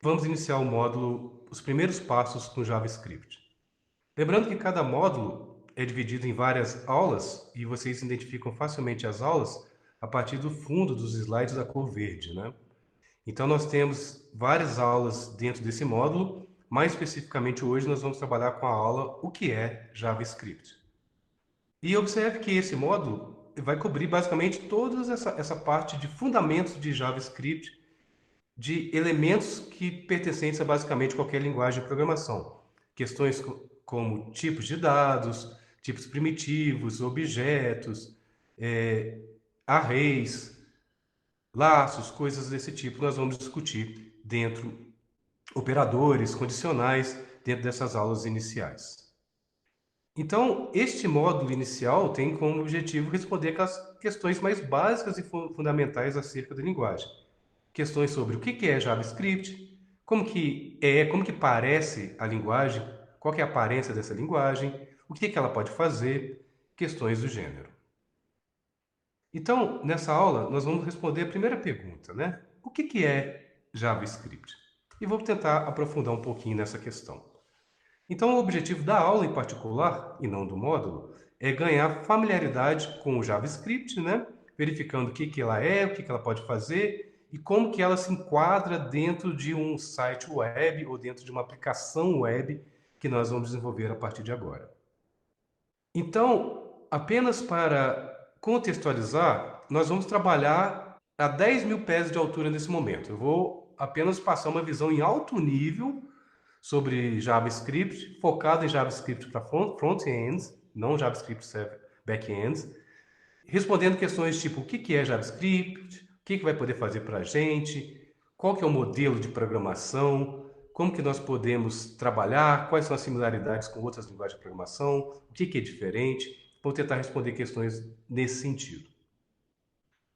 vamos iniciar o módulo, os primeiros passos com JavaScript. Lembrando que cada módulo é dividido em várias aulas e vocês identificam facilmente as aulas a partir do fundo dos slides da cor verde, né? Então nós temos várias aulas dentro desse módulo. Mais especificamente hoje nós vamos trabalhar com a aula o que é JavaScript. E observe que esse módulo vai cobrir basicamente toda essa parte de fundamentos de JavaScript, de elementos que pertencentes a basicamente qualquer linguagem de programação. Questões como tipos de dados, tipos primitivos, objetos, arrays, laços, coisas desse tipo, nós vamos discutir dentro, operadores, condicionais, dentro dessas aulas iniciais. Então, este módulo inicial tem como objetivo responder aquelas questões mais básicas e fundamentais acerca da linguagem. Questões sobre o que é JavaScript, como que parece a linguagem, qual que é a aparência dessa linguagem, o que ela pode fazer, questões do gênero. Então, nessa aula, nós vamos responder a primeira pergunta, né? O que é JavaScript? E vou tentar aprofundar um pouquinho nessa questão. Então, o objetivo da aula em particular, e não do módulo, é ganhar familiaridade com o JavaScript, né? Verificando o que ela é, o que ela pode fazer e como que ela se enquadra dentro de um site web ou dentro de uma aplicação web que nós vamos desenvolver a partir de agora. Então, apenas para contextualizar, nós vamos trabalhar a 10 mil pés de altura nesse momento. Eu vou apenas passar uma visão em alto nível sobre JavaScript, focado em JavaScript para front-ends, não JavaScript back-ends, respondendo questões tipo o que é JavaScript, o que vai poder fazer para a gente, qual que é o modelo de programação, como que nós podemos trabalhar, quais são as similaridades com outras linguagens de programação, o que é diferente. Vou tentar responder questões nesse sentido.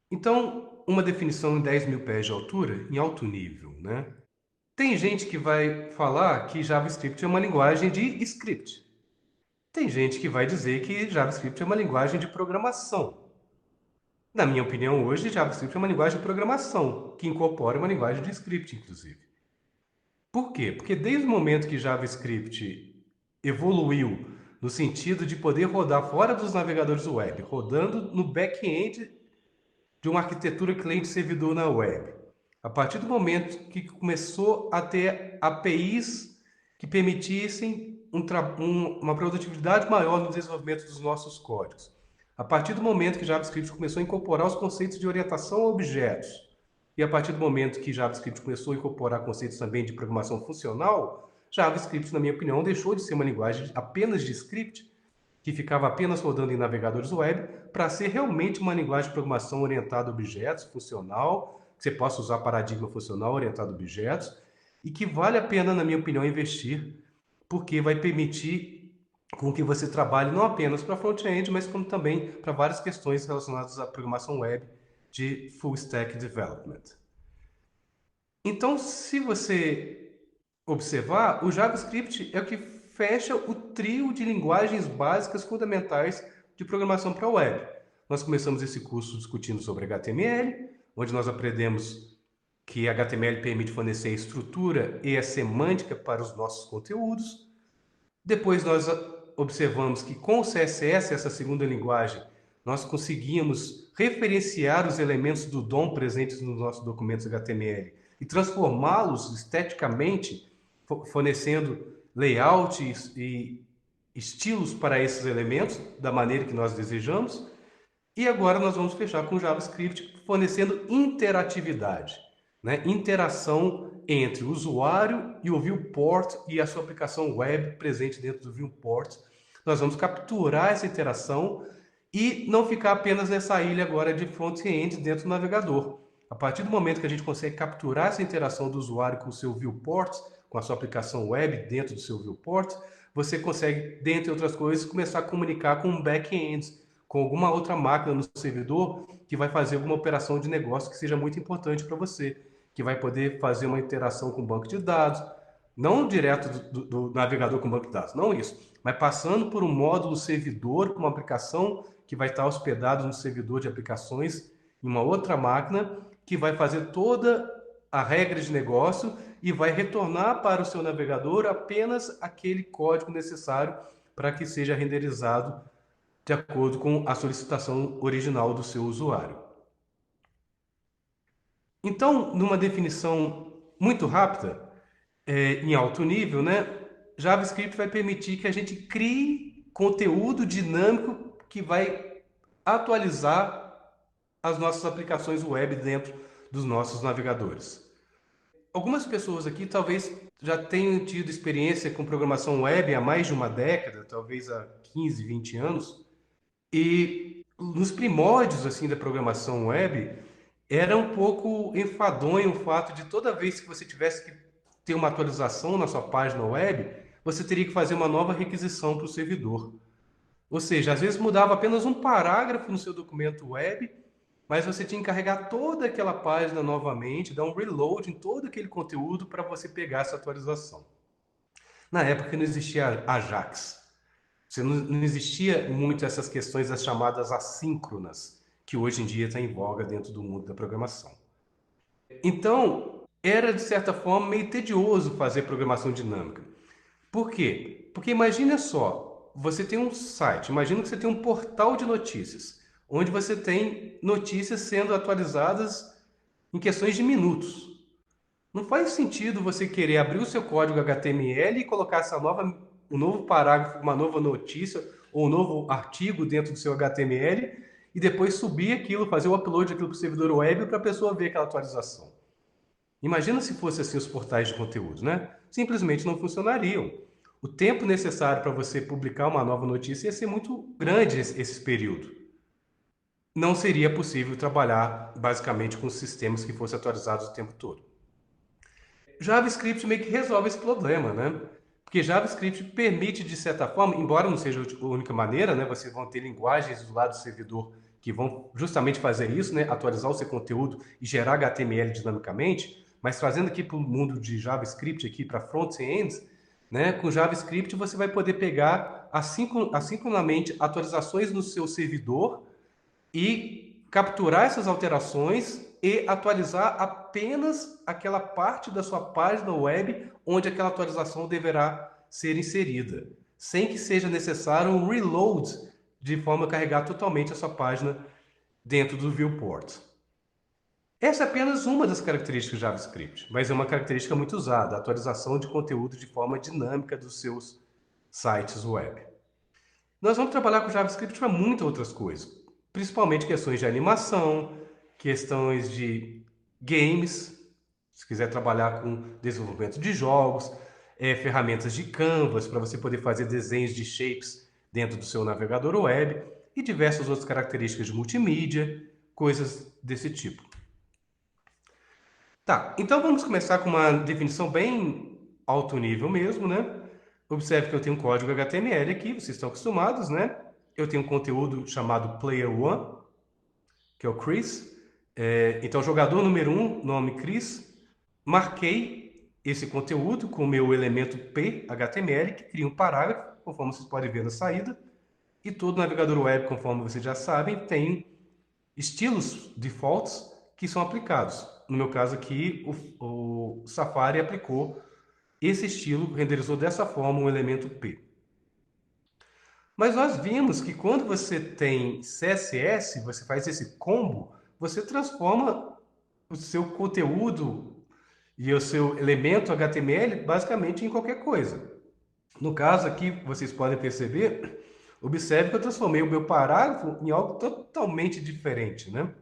Então, uma definição em 10 mil pés de altura, em alto nível, né? Tem gente que vai falar que JavaScript é uma linguagem de script. Tem gente que vai dizer que JavaScript é uma linguagem de programação. Na minha opinião, hoje, JavaScript é uma linguagem de programação, que incorpora uma linguagem de script, inclusive. Por quê? Porque desde o momento que JavaScript evoluiu no sentido de poder rodar fora dos navegadores web, rodando no back-end de uma arquitetura cliente-servidor na web. A partir do momento que começou a ter APIs que permitissem uma produtividade maior no desenvolvimento dos nossos códigos. A partir do momento que JavaScript começou a incorporar os conceitos de orientação a objetos, e a partir do momento que JavaScript começou a incorporar conceitos também de programação funcional, JavaScript, na minha opinião, deixou de ser uma linguagem apenas de script, que ficava apenas rodando em navegadores web, para ser realmente uma linguagem de programação orientada a objetos, funcional, que você possa usar paradigma funcional orientado a objetos, e que vale a pena, na minha opinião, investir, porque vai permitir com que você trabalhe não apenas para front-end, mas como também para várias questões relacionadas à programação web de full stack development. Então, se você observar, o JavaScript é o que fecha o trio de linguagens básicas fundamentais de programação para a web. Nós começamos esse curso discutindo sobre HTML, onde nós aprendemos que HTML permite fornecer a estrutura e a semântica para os nossos conteúdos. Depois nós observamos que com o CSS, essa segunda linguagem, nós conseguimos referenciar os elementos do DOM presentes nos nossos documentos HTML e transformá-los esteticamente, fornecendo layouts e estilos para esses elementos da maneira que nós desejamos. E agora nós vamos fechar com JavaScript fornecendo interatividade, né? Interação entre o usuário e o viewport e a sua aplicação web presente dentro do viewport. Nós vamos capturar essa interação e não ficar apenas nessa ilha agora de front-end dentro do navegador. A partir do momento que a gente consegue capturar essa interação do usuário com o seu viewport, com a sua aplicação web dentro do seu viewport, você consegue, dentre outras coisas, começar a comunicar com um back-end, com alguma outra máquina no servidor que vai fazer alguma operação de negócio que seja muito importante para você, que vai poder fazer uma interação com o banco de dados, não direto do navegador com o banco de dados, não isso, mas passando por um módulo servidor com uma aplicação que vai estar hospedado no servidor de aplicações em uma outra máquina que vai fazer toda a regra de negócio e vai retornar para o seu navegador apenas aquele código necessário para que seja renderizado de acordo com a solicitação original do seu usuário. Então, numa definição muito rápida, em alto nível, né, JavaScript vai permitir que a gente crie conteúdo dinâmico que vai atualizar as nossas aplicações web dentro dos nossos navegadores. Algumas pessoas aqui talvez já tenham tido experiência com programação web há mais de uma década, talvez há 15, 20 anos, e nos primórdios assim da programação web, era um pouco enfadonho o fato de toda vez que você tivesse que ter uma atualização na sua página web, você teria que fazer uma nova requisição para o servidor. Ou seja, às vezes mudava apenas um parágrafo no seu documento web, mas você tinha que carregar toda aquela página novamente, dar um reload em todo aquele conteúdo para você pegar essa atualização. Na época não existia Ajax. Não existia muito essas questões das chamadas assíncronas, que hoje em dia está em voga dentro do mundo da programação. Então, era de certa forma meio tedioso fazer programação dinâmica. Por quê? Porque imagine só, você tem um site, imagina que você tem um portal de notícias, onde você tem notícias sendo atualizadas em questões de minutos. Não faz sentido você querer abrir o seu código HTML e colocar um novo parágrafo, uma nova notícia ou um novo artigo dentro do seu HTML e depois subir aquilo, fazer o upload daquilo para o servidor web para a pessoa ver aquela atualização. Imagina se fosse assim os portais de conteúdo, né? Simplesmente não funcionariam. O tempo necessário para você publicar uma nova notícia ia ser muito grande esse período. Não seria possível trabalhar basicamente com sistemas que fossem atualizados o tempo todo. JavaScript meio que resolve esse problema, né? Porque JavaScript permite, de certa forma, embora não seja a única maneira, né? Vocês vão ter linguagens do lado do servidor que vão justamente fazer isso, né? Atualizar o seu conteúdo e gerar HTML dinamicamente, mas trazendo aqui para o mundo de JavaScript, aqui para front-end, né? Com JavaScript você vai poder pegar assincronamente atualizações no seu servidor e capturar essas alterações e atualizar apenas aquela parte da sua página web onde aquela atualização deverá ser inserida, sem que seja necessário um reload de forma a carregar totalmente a sua página dentro do viewport. Essa é apenas uma das características do JavaScript, mas é uma característica muito usada, a atualização de conteúdo de forma dinâmica dos seus sites web. Nós vamos trabalhar com JavaScript para muitas outras coisas, principalmente questões de animação, questões de games, se quiser trabalhar com desenvolvimento de jogos, ferramentas de canvas para você poder fazer desenhos de shapes dentro do seu navegador web e diversas outras características de multimídia, coisas desse tipo. Tá, então vamos começar com uma definição bem alto nível mesmo, né? Observe que eu tenho um código HTML aqui, vocês estão acostumados, né? Eu tenho um conteúdo chamado Player1, que é o Chris. Então, jogador número 1, nome Chris. Marquei esse conteúdo com o meu elemento P, HTML, que cria um parágrafo, conforme vocês podem ver na saída. E todo navegador web, conforme vocês já sabem, tem estilos defaults que são aplicados. No meu caso aqui, o Safari aplicou esse estilo, renderizou dessa forma um elemento P. Mas nós vimos que quando você tem CSS, você faz esse combo, você transforma o seu conteúdo e o seu elemento HTML basicamente em qualquer coisa. No caso aqui, vocês podem perceber, observe que eu transformei o meu parágrafo em algo totalmente diferente, né?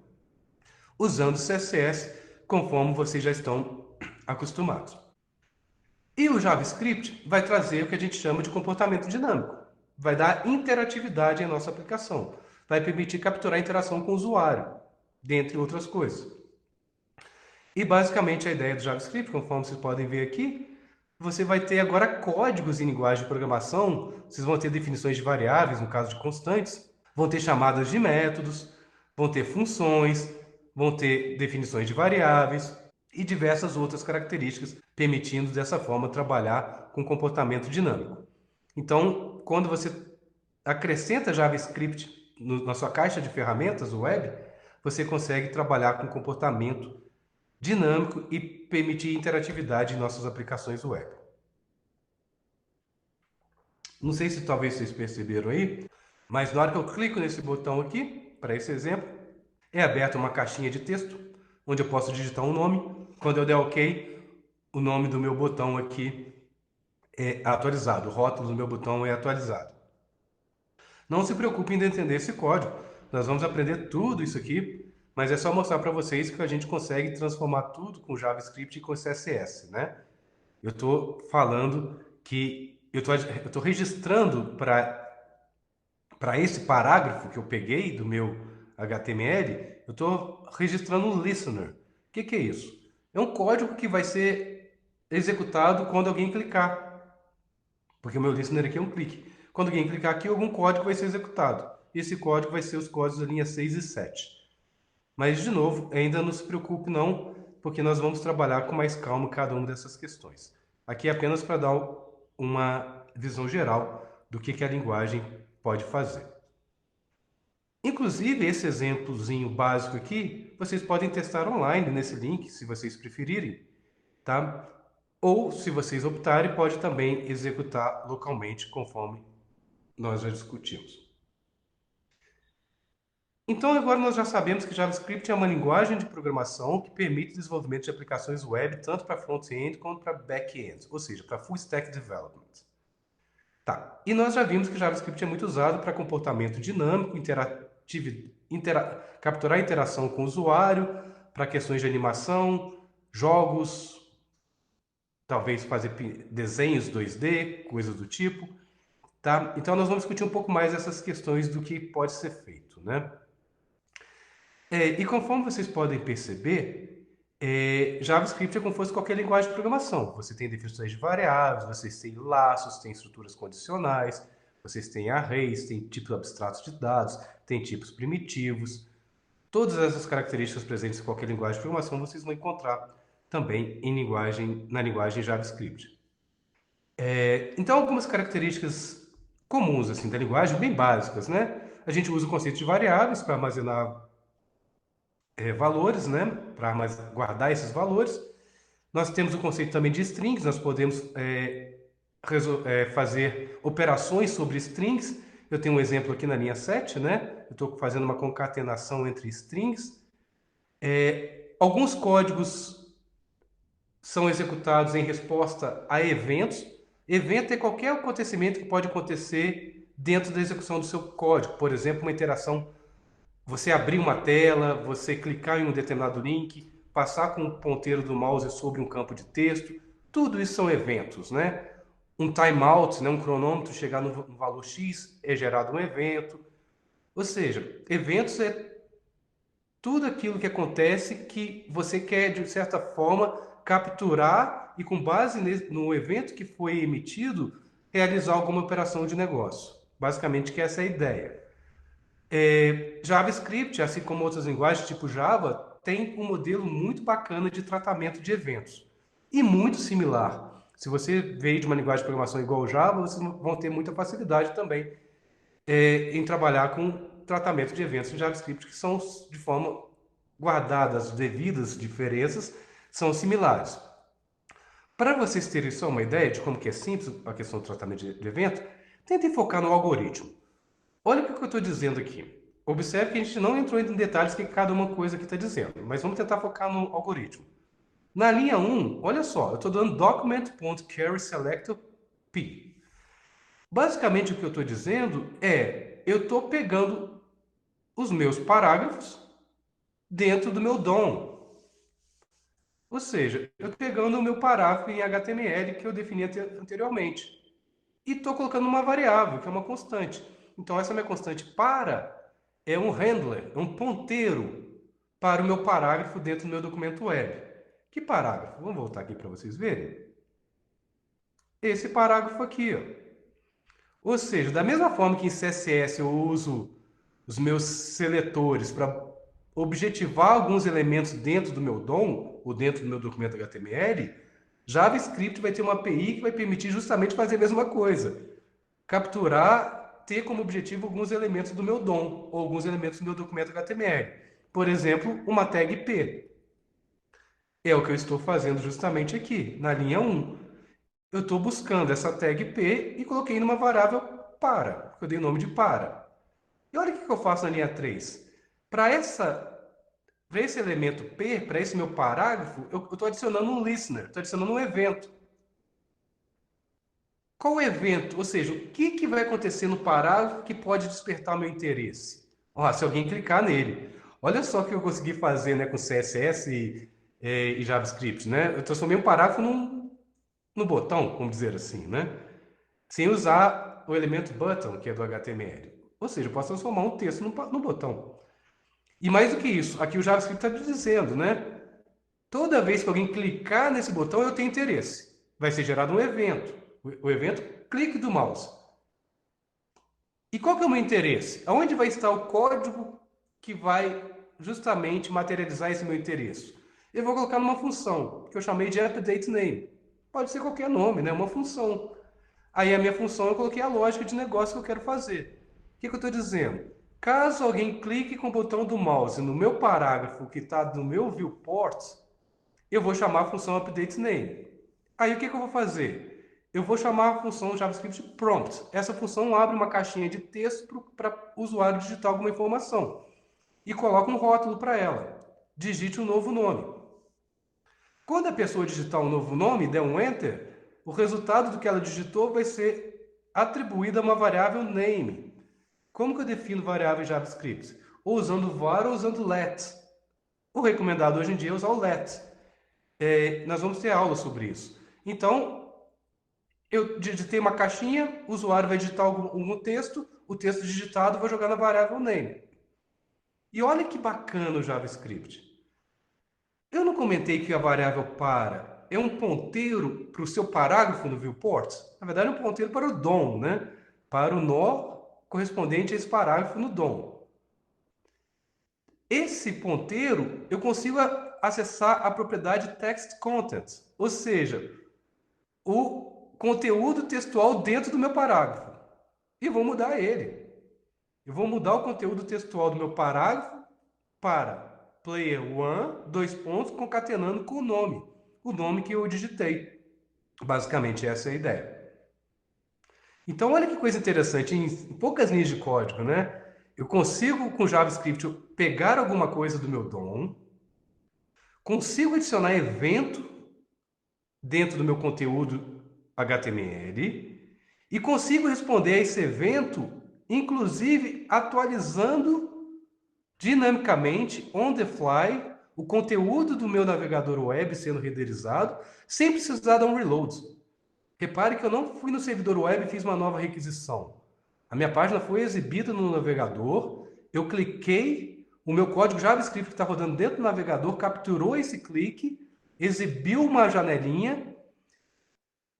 Usando CSS, conforme vocês já estão acostumados. E o JavaScript vai trazer o que a gente chama de comportamento dinâmico. Vai dar interatividade em nossa aplicação. Vai permitir capturar a interação com o usuário, dentre outras coisas. E basicamente a ideia do JavaScript, conforme vocês podem ver aqui, você vai ter agora códigos em linguagem de programação, vocês vão ter definições de variáveis, no caso de constantes, vão ter chamadas de métodos, vão ter funções, vão ter definições de variáveis e diversas outras características, permitindo dessa forma trabalhar com comportamento dinâmico. Então, quando você acrescenta JavaScript na sua caixa de ferramentas web, você consegue trabalhar com comportamento dinâmico e permitir interatividade em nossas aplicações web. Não sei se talvez vocês perceberam aí, mas na hora que eu clico nesse botão aqui, para esse exemplo, é aberta uma caixinha de texto, onde eu posso digitar um nome. Quando eu der OK, o nome do meu botão aqui é atualizado, o rótulo do meu botão é atualizado. Não se preocupe em entender esse código, nós vamos aprender tudo isso aqui, mas é só mostrar para vocês que a gente consegue transformar tudo com JavaScript e com CSS, né? Eu estou falando que eu estou registrando para esse parágrafo que eu peguei do meu HTML, eu estou registrando um listener. O que é isso? É um código que vai ser executado quando alguém clicar, porque o meu listener aqui é um clique. Quando alguém clicar aqui, algum código vai ser executado. Esse código vai ser os códigos da linha 6 e 7. Mas, de novo, ainda não se preocupe não, porque nós vamos trabalhar com mais calma cada uma dessas questões. Aqui é apenas para dar uma visão geral do que a linguagem pode fazer. Inclusive, esse exemplozinho básico aqui, vocês podem testar online nesse link, se vocês preferirem, tá? Ou, se vocês optarem, pode também executar localmente, conforme nós já discutimos. Então, agora nós já sabemos que JavaScript é uma linguagem de programação que permite o desenvolvimento de aplicações web tanto para front-end quanto para back-end, ou seja, para full stack development. Tá. E nós já vimos que JavaScript é muito usado para comportamento dinâmico, capturar interação com o usuário, para questões de animação, jogos, talvez fazer desenhos 2D, coisas do tipo. Tá? Então, nós vamos discutir um pouco mais essas questões do que pode ser feito, né? E conforme vocês podem perceber, JavaScript é como se fosse qualquer linguagem de programação. Você tem definições de variáveis, vocês têm laços, tem estruturas condicionais, vocês têm arrays, tem tipos abstratos de dados, tem tipos primitivos. Todas essas características presentes em qualquer linguagem de programação vocês vão encontrar também na linguagem JavaScript. Então, algumas características comuns assim, da linguagem, bem básicas, né? A gente usa o conceito de variáveis para armazenar valores, né? Para guardar esses valores. Nós temos o conceito também de strings, nós podemos fazer operações sobre strings. Eu tenho um exemplo aqui na linha 7, né? Eu estou fazendo uma concatenação entre strings. Alguns códigos são executados em resposta a eventos. Evento é qualquer acontecimento que pode acontecer dentro da execução do seu código. Por exemplo, uma interação, você abrir uma tela, você clicar em um determinado link, passar com o ponteiro do mouse sobre um campo de texto. Tudo isso são eventos, né? Um timeout, né, um cronômetro chegar no valor X, é gerado um evento. Ou seja, eventos é tudo aquilo que acontece que você quer, de certa forma, capturar e, com base no evento que foi emitido, realizar alguma operação de negócio. Basicamente, que essa é a ideia. JavaScript, assim como outras linguagens, tipo Java, tem um modelo muito bacana de tratamento de eventos. E muito similar. Se você veio de uma linguagem de programação igual ao Java, vocês vão ter muita facilidade também em trabalhar com tratamento de eventos em JavaScript, que são, de forma guardada as devidas diferenças, são similares. Para vocês terem só uma ideia de como que é simples a questão do tratamento de evento, tentem focar no algoritmo. Olha o que eu estou dizendo aqui. Observe que a gente não entrou em detalhes que cada uma coisa aqui está dizendo, mas vamos tentar focar no algoritmo. Na linha 1, olha só, eu estou dando document.carrySelector P. Basicamente o que eu estou dizendo é, eu estou pegando os meus parágrafos dentro do meu DOM. Ou seja, eu estou pegando o meu parágrafo em HTML que eu defini anteriormente e estou colocando uma variável, que é uma constante. Então, essa minha constante é um handler, é um ponteiro para o meu parágrafo dentro do meu documento web. Que parágrafo? Vamos voltar aqui para vocês verem. Esse parágrafo aqui, ó. Ou seja, da mesma forma que em CSS eu uso os meus seletores para objetivar alguns elementos dentro do meu DOM, ou dentro do meu documento HTML, JavaScript vai ter uma API que vai permitir justamente fazer a mesma coisa. Capturar, ter como objetivo alguns elementos do meu DOM, ou alguns elementos do meu documento HTML. Por exemplo, uma tag P. É o que eu estou fazendo justamente aqui. Na linha 1, eu estou buscando essa tag P e coloquei numa variável para, que eu dei o nome de para. E olha o que eu faço na linha 3. Para esse elemento P, para esse meu parágrafo, eu estou adicionando um listener, estou adicionando um evento. Qual o evento? Ou seja, o que vai acontecer no parágrafo que pode despertar o meu interesse? Ó, se alguém clicar nele. Olha só o que eu consegui fazer, né, com CSS e JavaScript, né? Eu transformei um parágrafo no botão, vamos dizer assim, né? Sem usar o elemento button, que é do HTML. Ou seja, eu posso transformar um texto no botão. E mais do que isso, aqui o JavaScript está dizendo, né? Toda vez que alguém clicar nesse botão, eu tenho interesse. Vai ser gerado um evento. O evento, clique do mouse. E qual que é o meu interesse? Aonde vai estar o código que vai justamente materializar esse meu interesse? Eu vou colocar numa função, que eu chamei de updateName. Pode ser qualquer nome, né? Uma função. Aí a minha função eu coloquei a lógica de negócio que eu quero fazer. O que eu estou dizendo? Caso alguém clique com o botão do mouse no meu parágrafo que está no meu viewport, eu vou chamar a função updateName. Aí o que eu vou fazer? Eu vou chamar a função JavaScript prompt. Essa função abre uma caixinha de texto para o usuário digitar alguma informação e coloca um rótulo para ela. Digite um novo nome. Quando a pessoa digitar um novo nome, der um enter, o resultado do que ela digitou vai ser atribuído a uma variável name. Como que eu defino variável em JavaScript? Ou usando var ou usando let. O recomendado hoje em dia é usar o let. Nós vamos ter aula sobre isso. Então, eu digitei uma caixinha, o usuário vai digitar algum texto, o texto digitado eu vou jogar na variável name. E olha que bacana o JavaScript. Eu não comentei que a variável para é um ponteiro para o seu parágrafo no viewport? Na verdade, é um ponteiro para o DOM, né? Para o nó correspondente a esse parágrafo no DOM. Esse ponteiro, eu consigo acessar a propriedade text content, ou seja, o conteúdo textual dentro do meu parágrafo. E vou mudar ele. Eu vou mudar o conteúdo textual do meu parágrafo para player one, dois pontos, concatenando com o nome que eu digitei. Basicamente, essa é a ideia. Então, olha que coisa interessante, em poucas linhas de código, né? Eu consigo, com JavaScript, pegar alguma coisa do meu DOM, consigo adicionar evento dentro do meu conteúdo HTML e consigo responder a esse evento, inclusive atualizando dinamicamente, on the fly, o conteúdo do meu navegador web sendo renderizado, sem precisar dar um reload. Repare que eu não fui no servidor web e fiz uma nova requisição. A minha página foi exibida no navegador, eu cliquei, o meu código JavaScript que está rodando dentro do navegador capturou esse clique, exibiu uma janelinha,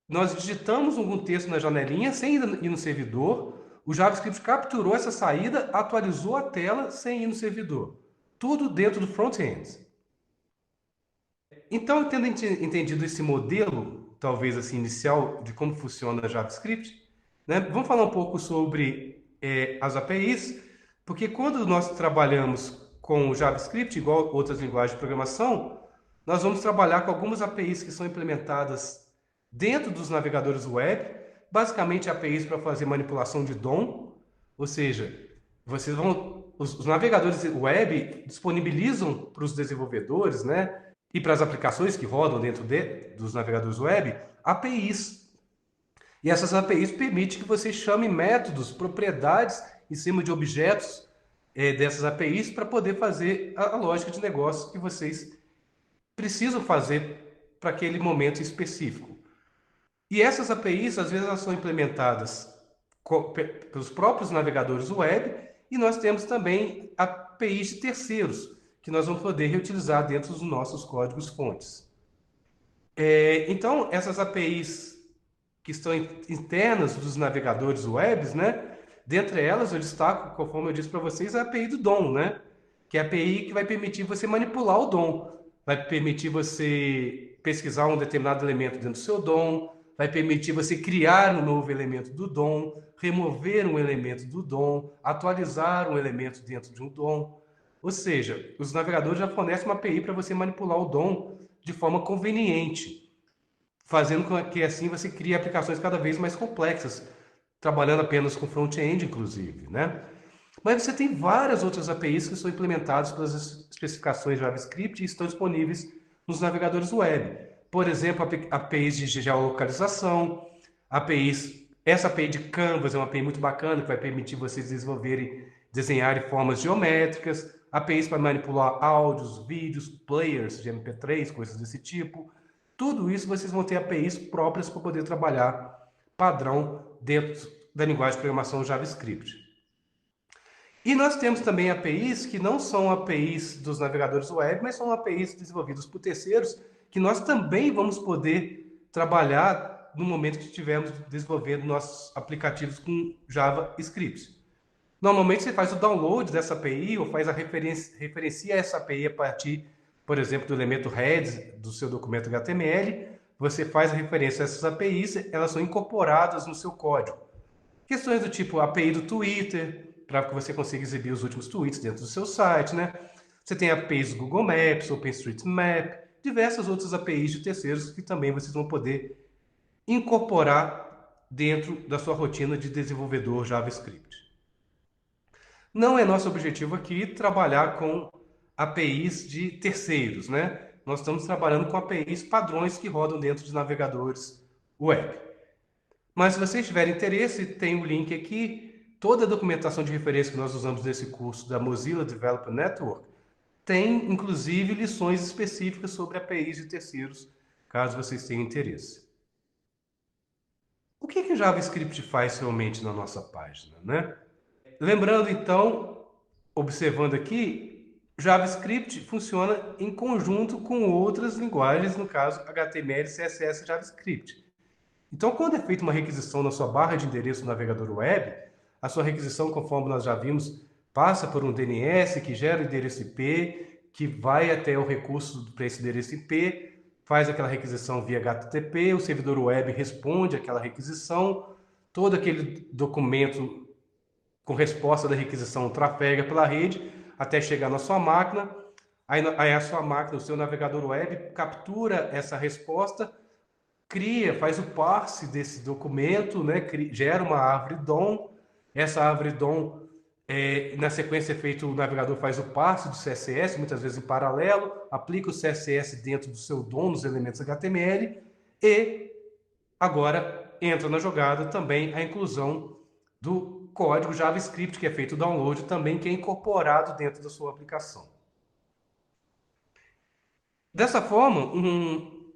nós digitamos algum texto na janelinha sem ir no servidor, o JavaScript capturou essa saída, atualizou a tela sem ir no servidor. Tudo dentro do front-end. Então, tendo entendido esse modelo, talvez assim, inicial, de como funciona JavaScript, né, vamos falar um pouco sobre as APIs, porque quando nós trabalhamos com o JavaScript, igual outras linguagens de programação, nós vamos trabalhar com algumas APIs que são implementadas dentro dos navegadores web, basicamente APIs para fazer manipulação de DOM, ou seja, os navegadores web disponibilizam para os desenvolvedores, né, e para as aplicações que rodam dentro dos navegadores web, APIs. E essas APIs permitem que você chame métodos, propriedades em cima de objetos dessas APIs para poder fazer a lógica de negócio que vocês precisam fazer para aquele momento específico. E essas APIs, às vezes, elas são implementadas pelos próprios navegadores web e nós temos também APIs de terceiros, que nós vamos poder reutilizar dentro dos nossos códigos-fontes. Então, essas APIs que estão internas dos navegadores webs, né? Dentre elas, eu destaco, conforme eu disse para vocês, a API do DOM, né? Que é a API que vai permitir você manipular o DOM, vai permitir você pesquisar um determinado elemento dentro do seu DOM, vai permitir você criar um novo elemento do DOM, remover um elemento do DOM, atualizar um elemento dentro de um DOM. Ou seja, os navegadores já fornecem uma API para você manipular o DOM de forma conveniente, fazendo com que assim você crie aplicações cada vez mais complexas, trabalhando apenas com front-end, inclusive, né? Mas você tem várias outras APIs que são implementadas pelas especificações JavaScript e estão disponíveis nos navegadores web. Por exemplo, APIs de geolocalização, APIs. Essa API de Canvas é uma API muito bacana que vai permitir vocês desenvolverem, desenharem formas geométricas, APIs para manipular áudios, vídeos, players de MP3, coisas desse tipo. Tudo isso vocês vão ter APIs próprias para poder trabalhar padrão dentro da linguagem de programação JavaScript. E nós temos também APIs que não são APIs dos navegadores web, mas são APIs desenvolvidos por terceiros, que nós também vamos poder trabalhar no momento que estivermos desenvolvendo nossos aplicativos com JavaScript. Normalmente você faz o download dessa API ou faz referencia essa API a partir, por exemplo, do elemento heads do seu documento HTML. Você faz a referência a essas APIs, elas são incorporadas no seu código. Questões do tipo API do Twitter, para que você consiga exibir os últimos tweets dentro do seu site, né? Você tem APIs do Google Maps, OpenStreetMap, diversas outras APIs de terceiros que também vocês vão poder incorporar dentro da sua rotina de desenvolvedor JavaScript. Não é nosso objetivo aqui trabalhar com APIs de terceiros, né? Nós estamos trabalhando com APIs padrões que rodam dentro de navegadores web. Mas se vocês tiverem interesse, tem um link aqui. Toda a documentação de referência que nós usamos nesse curso da Mozilla Developer Network tem, inclusive, lições específicas sobre APIs de terceiros, caso vocês tenham interesse. O que o JavaScript faz realmente na nossa página, né? Lembrando, então, observando aqui, JavaScript funciona em conjunto com outras linguagens, no caso HTML, CSS e JavaScript. Então, quando é feita uma requisição na sua barra de endereço do navegador web, a sua requisição, conforme nós já vimos, passa por um DNS que gera o endereço IP, que vai até o recurso para esse endereço IP, faz aquela requisição via HTTP, o servidor web responde àquela requisição, todo aquele documento com resposta da requisição trafega pela rede até chegar na sua máquina. Aí a sua máquina, o seu navegador web, captura essa resposta, faz o parse desse documento, né? Gera uma árvore DOM. Essa árvore DOM, na sequência é feito, o navegador faz o parse do CSS, muitas vezes em paralelo, aplica o CSS dentro do seu DOM, nos elementos HTML, e agora entra na jogada também a inclusão do código JavaScript, que é feito o download também, que é incorporado dentro da sua aplicação. Dessa forma,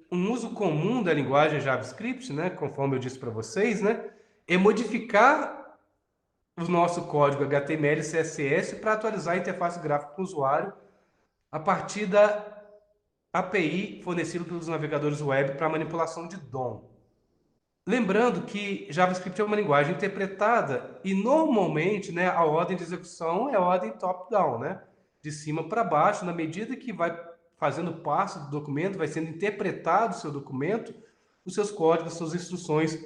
um uso comum da linguagem JavaScript, né, conforme eu disse para vocês, né, é modificar o nosso código HTML e CSS para atualizar a interface gráfica com o usuário a partir da API fornecida pelos navegadores web para manipulação de DOM. Lembrando que JavaScript é uma linguagem interpretada e normalmente, né, a ordem de execução é a ordem top-down, né, de cima para baixo. Na medida que vai fazendo parte do documento, vai sendo interpretado o seu documento, os seus códigos, suas instruções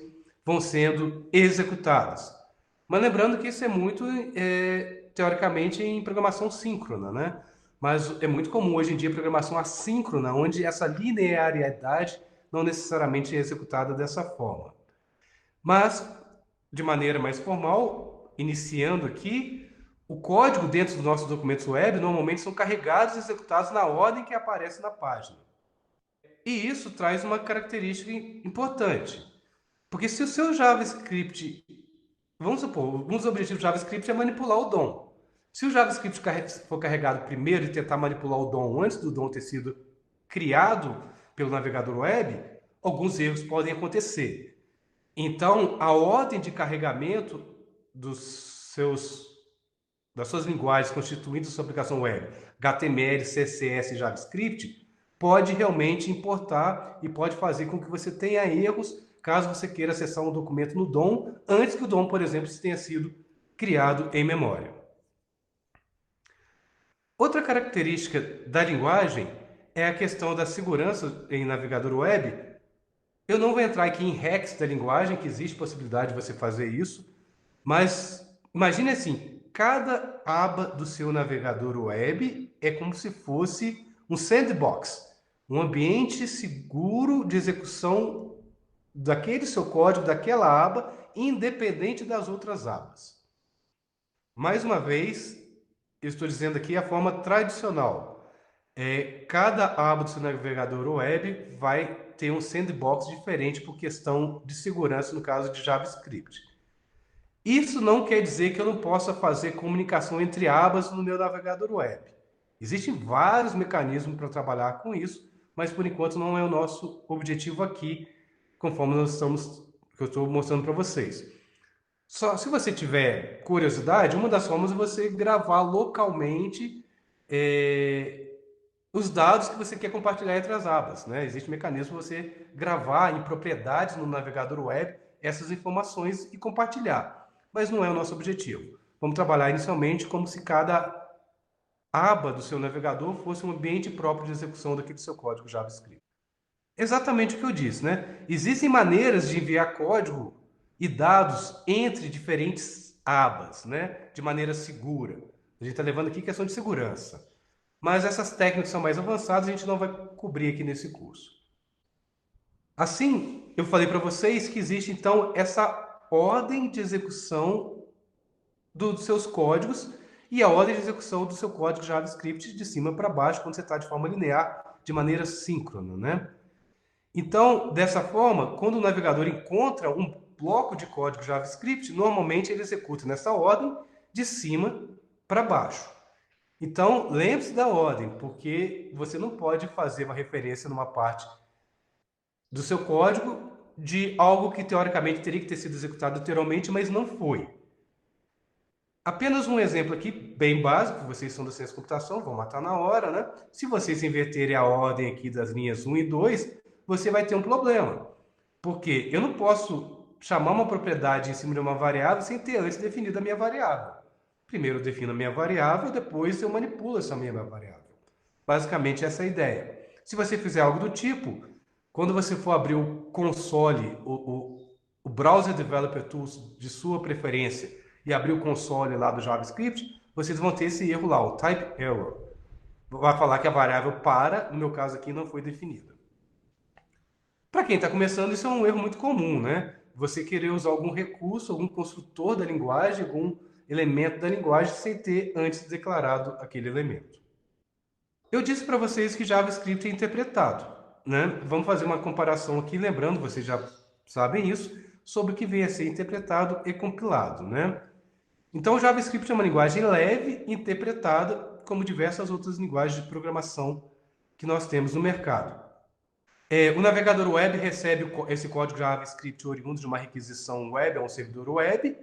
vão sendo executadas. Mas lembrando que isso é muito, teoricamente, em programação síncrona, né? Mas é muito comum hoje em dia programação assíncrona, onde essa linearidade não necessariamente é executada dessa forma. Mas, de maneira mais formal, iniciando aqui, o código dentro dos nossos documentos web normalmente são carregados e executados na ordem que aparece na página. E isso traz uma característica importante. Porque se o seu JavaScript, vamos supor, um dos objetivos do JavaScript é manipular o DOM. Se o JavaScript for carregado primeiro e tentar manipular o DOM antes do DOM ter sido criado pelo navegador web, alguns erros podem acontecer. Então, a ordem de carregamento das suas linguagens constituindo sua aplicação web, HTML, CSS e JavaScript, pode realmente importar e pode fazer com que você tenha erros caso você queira acessar um documento no DOM antes que o DOM, por exemplo, tenha sido criado em memória. Outra característica da linguagem é a questão da segurança em navegador web. Eu não vou entrar aqui em hacks da linguagem, que existe possibilidade de você fazer isso, mas imagine assim, cada aba do seu navegador web é como se fosse um sandbox, um ambiente seguro de execução daquele seu código, daquela aba, independente das outras abas. Mais uma vez, eu estou dizendo aqui a forma tradicional. Cada aba do seu navegador web vai ter um sandbox diferente por questão de segurança no caso de JavaScript. Isso não quer dizer que eu não possa fazer comunicação entre abas no meu navegador web. Existem vários mecanismos para trabalhar com isso, mas por enquanto não é o nosso objetivo aqui, conforme que eu estou mostrando para vocês. Só se você tiver curiosidade, uma das formas é você gravar localmente os dados que você quer compartilhar entre as abas, né? Existe um mecanismo para você gravar em propriedades no navegador web essas informações e compartilhar. Mas não é o nosso objetivo. Vamos trabalhar inicialmente como se cada aba do seu navegador fosse um ambiente próprio de execução daquele seu código JavaScript. Exatamente o que eu disse, né? Existem maneiras de enviar código e dados entre diferentes abas, né? De maneira segura. A gente está levando aqui questão de segurança. Mas essas técnicas são mais avançadas, a gente não vai cobrir aqui nesse curso. Assim, eu falei para vocês que existe, então, essa ordem de execução dos seus códigos e a ordem de execução do seu código JavaScript de cima para baixo, quando você está de forma linear, de maneira síncrona, né? Então, dessa forma, quando o navegador encontra um bloco de código JavaScript, normalmente ele executa nessa ordem de cima para baixo. Então, lembre-se da ordem, porque você não pode fazer uma referência numa parte do seu código de algo que teoricamente teria que ter sido executado anteriormente, mas não foi. Apenas um exemplo aqui, bem básico, vocês são da ciência da computação, vão matar na hora, né? Se vocês inverterem a ordem aqui das linhas 1 e 2, você vai ter um problema. Porque eu não posso chamar uma propriedade em cima de uma variável sem ter antes definido a minha variável. Primeiro eu defino a minha variável, depois eu manipulo essa minha variável. Basicamente essa é a ideia. Se você fizer algo do tipo, quando você for abrir o console, o Browser Developer Tools de sua preferência, e abrir o console lá do JavaScript, vocês vão ter esse erro lá, o type error. Vai falar que a variável para, no meu caso aqui, não foi definida. Para quem está começando, isso é um erro muito comum, né? Você querer usar algum recurso, algum construtor da linguagem, algum elemento da linguagem sem ter antes declarado aquele elemento. Eu disse para vocês que JavaScript é interpretado, né? Vamos fazer uma comparação aqui, lembrando, vocês já sabem isso, sobre o que vem a ser interpretado e compilado, né? Então, o JavaScript é uma linguagem leve, interpretada, como diversas outras linguagens de programação que nós temos no mercado. O navegador web recebe esse código JavaScript oriundo de uma requisição web, é um servidor web,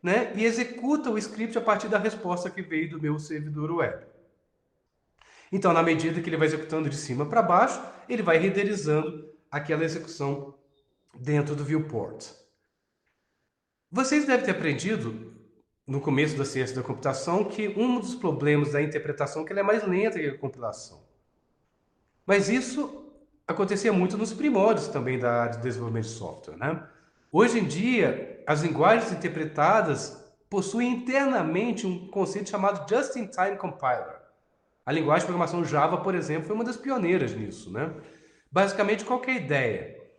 né? E executa o script a partir da resposta que veio do meu servidor web. Então, na medida que ele vai executando de cima para baixo, ele vai renderizando aquela execução dentro do viewport. Vocês devem ter aprendido no começo da ciência da computação que um dos problemas da interpretação é que ela é mais lenta que a compilação. Mas isso acontecia muito nos primórdios também da área de desenvolvimento de software, né? Hoje em dia, as linguagens interpretadas possuem internamente um conceito chamado Just-in-Time Compiler. A linguagem de programação Java, por exemplo, foi uma das pioneiras nisso, né? Basicamente, qual que é a ideia?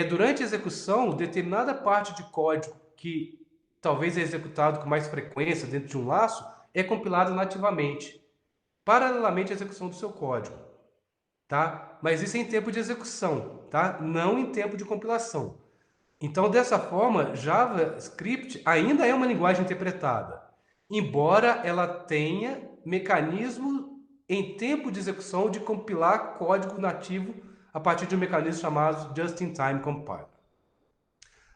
Durante a execução, determinada parte de código que talvez é executado com mais frequência dentro de um laço é compilada nativamente, paralelamente à execução do seu código, tá? Mas isso é em tempo de execução, tá? Não em tempo de compilação. Então, dessa forma, JavaScript ainda é uma linguagem interpretada, embora ela tenha mecanismo em tempo de execução de compilar código nativo a partir de um mecanismo chamado Just-in-Time Compiler.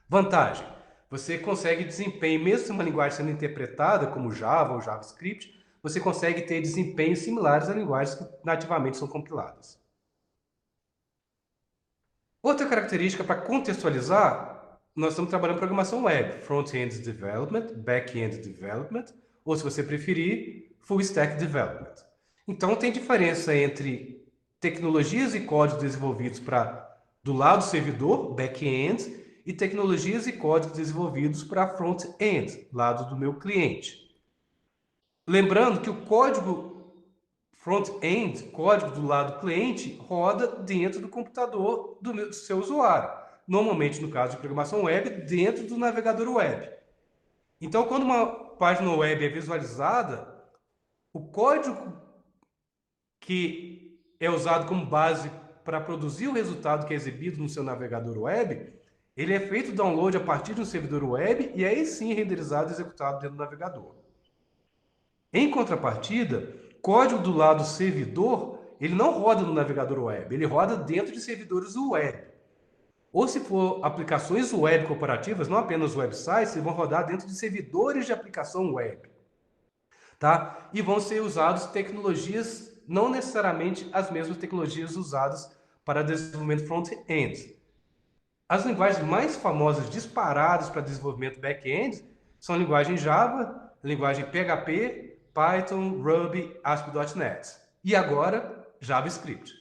Vantagem: você consegue desempenho, mesmo se uma linguagem sendo interpretada como Java ou JavaScript, você consegue ter desempenhos similares a linguagens que nativamente são compiladas. Outra característica para contextualizar, nós estamos trabalhando em programação web, front-end development, back-end development, ou se você preferir, full stack development. Então tem diferença entre tecnologias e códigos desenvolvidos do lado do servidor, back-end, e tecnologias e códigos desenvolvidos para front-end, lado do meu cliente. Lembrando que o código front-end, código do lado cliente, roda dentro do computador do seu usuário. Normalmente, no caso de programação web, dentro do navegador web. Então, quando uma página web é visualizada, o código que é usado como base para produzir o resultado que é exibido no seu navegador web, ele é feito download a partir de um servidor web e aí sim renderizado e executado dentro do navegador. Em contrapartida, código do lado servidor, ele não roda no navegador web, ele roda dentro de servidores web. Ou se for aplicações web corporativas, não apenas websites, eles vão rodar dentro de servidores de aplicação web. Tá? E vão ser usados tecnologias, não necessariamente as mesmas tecnologias usadas para desenvolvimento front-end. As linguagens mais famosas disparadas para desenvolvimento back-end são a linguagem Java, a linguagem PHP, Python, Ruby, ASP.NET. E agora, JavaScript,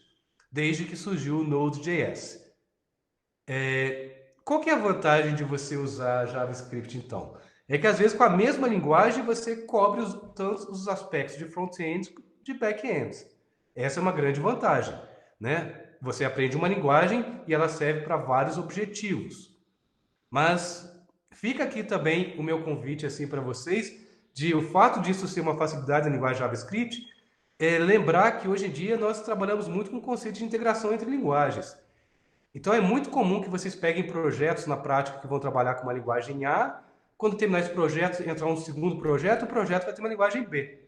desde que surgiu o Node.js. Qual que é a vantagem de você usar JavaScript, então? É que, às vezes, com a mesma linguagem, você cobre tanto os aspectos de front-end de back-end. Essa é uma grande vantagem, né? Você aprende uma linguagem e ela serve para vários objetivos. Mas fica aqui também o meu convite assim para vocês de o fato disso ser uma facilidade da linguagem JavaScript é lembrar que hoje em dia nós trabalhamos muito com o conceito de integração entre linguagens. Então é muito comum que vocês peguem projetos na prática que vão trabalhar com uma linguagem A, quando terminar esse projeto, entrar um segundo projeto, o projeto vai ter uma linguagem B.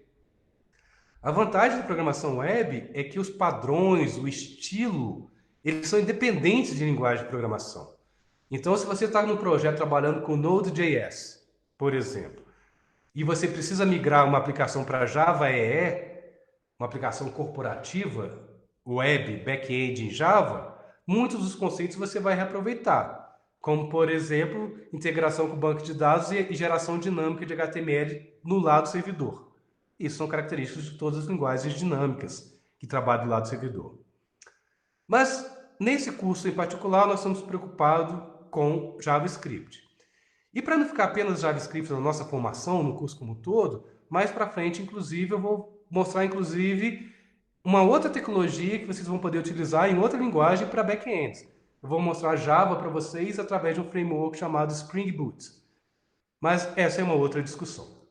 A vantagem da programação web é que os padrões, o estilo, eles são independentes de linguagem de programação. Então, se você está num projeto trabalhando com Node.js, por exemplo, e você precisa migrar uma aplicação para Java EE, uma aplicação corporativa, web, back-end em Java, muitos dos conceitos você vai reaproveitar, como, por exemplo, integração com o banco de dados e geração dinâmica de HTML no lado servidor. Isso são características de todas as linguagens dinâmicas que trabalham do lado servidor. Mas, nesse curso em particular, nós estamos preocupados com JavaScript. E para não ficar apenas JavaScript na nossa formação, no curso como um todo, mais para frente, inclusive, eu vou mostrar, inclusive, uma outra tecnologia que vocês vão poder utilizar em outra linguagem para back-end. Eu vou mostrar Java para vocês através de um framework chamado Spring Boot. Mas essa é uma outra discussão.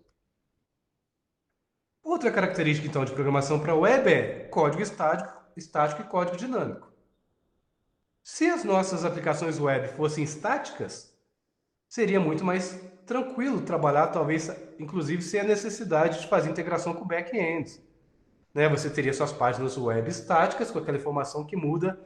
Outra característica, então, de programação para web é código estático e código dinâmico. Se as nossas aplicações web fossem estáticas, seria muito mais tranquilo trabalhar, talvez, inclusive, sem a necessidade de fazer integração com back-end. Né? Você teria suas páginas web estáticas, com aquela informação que muda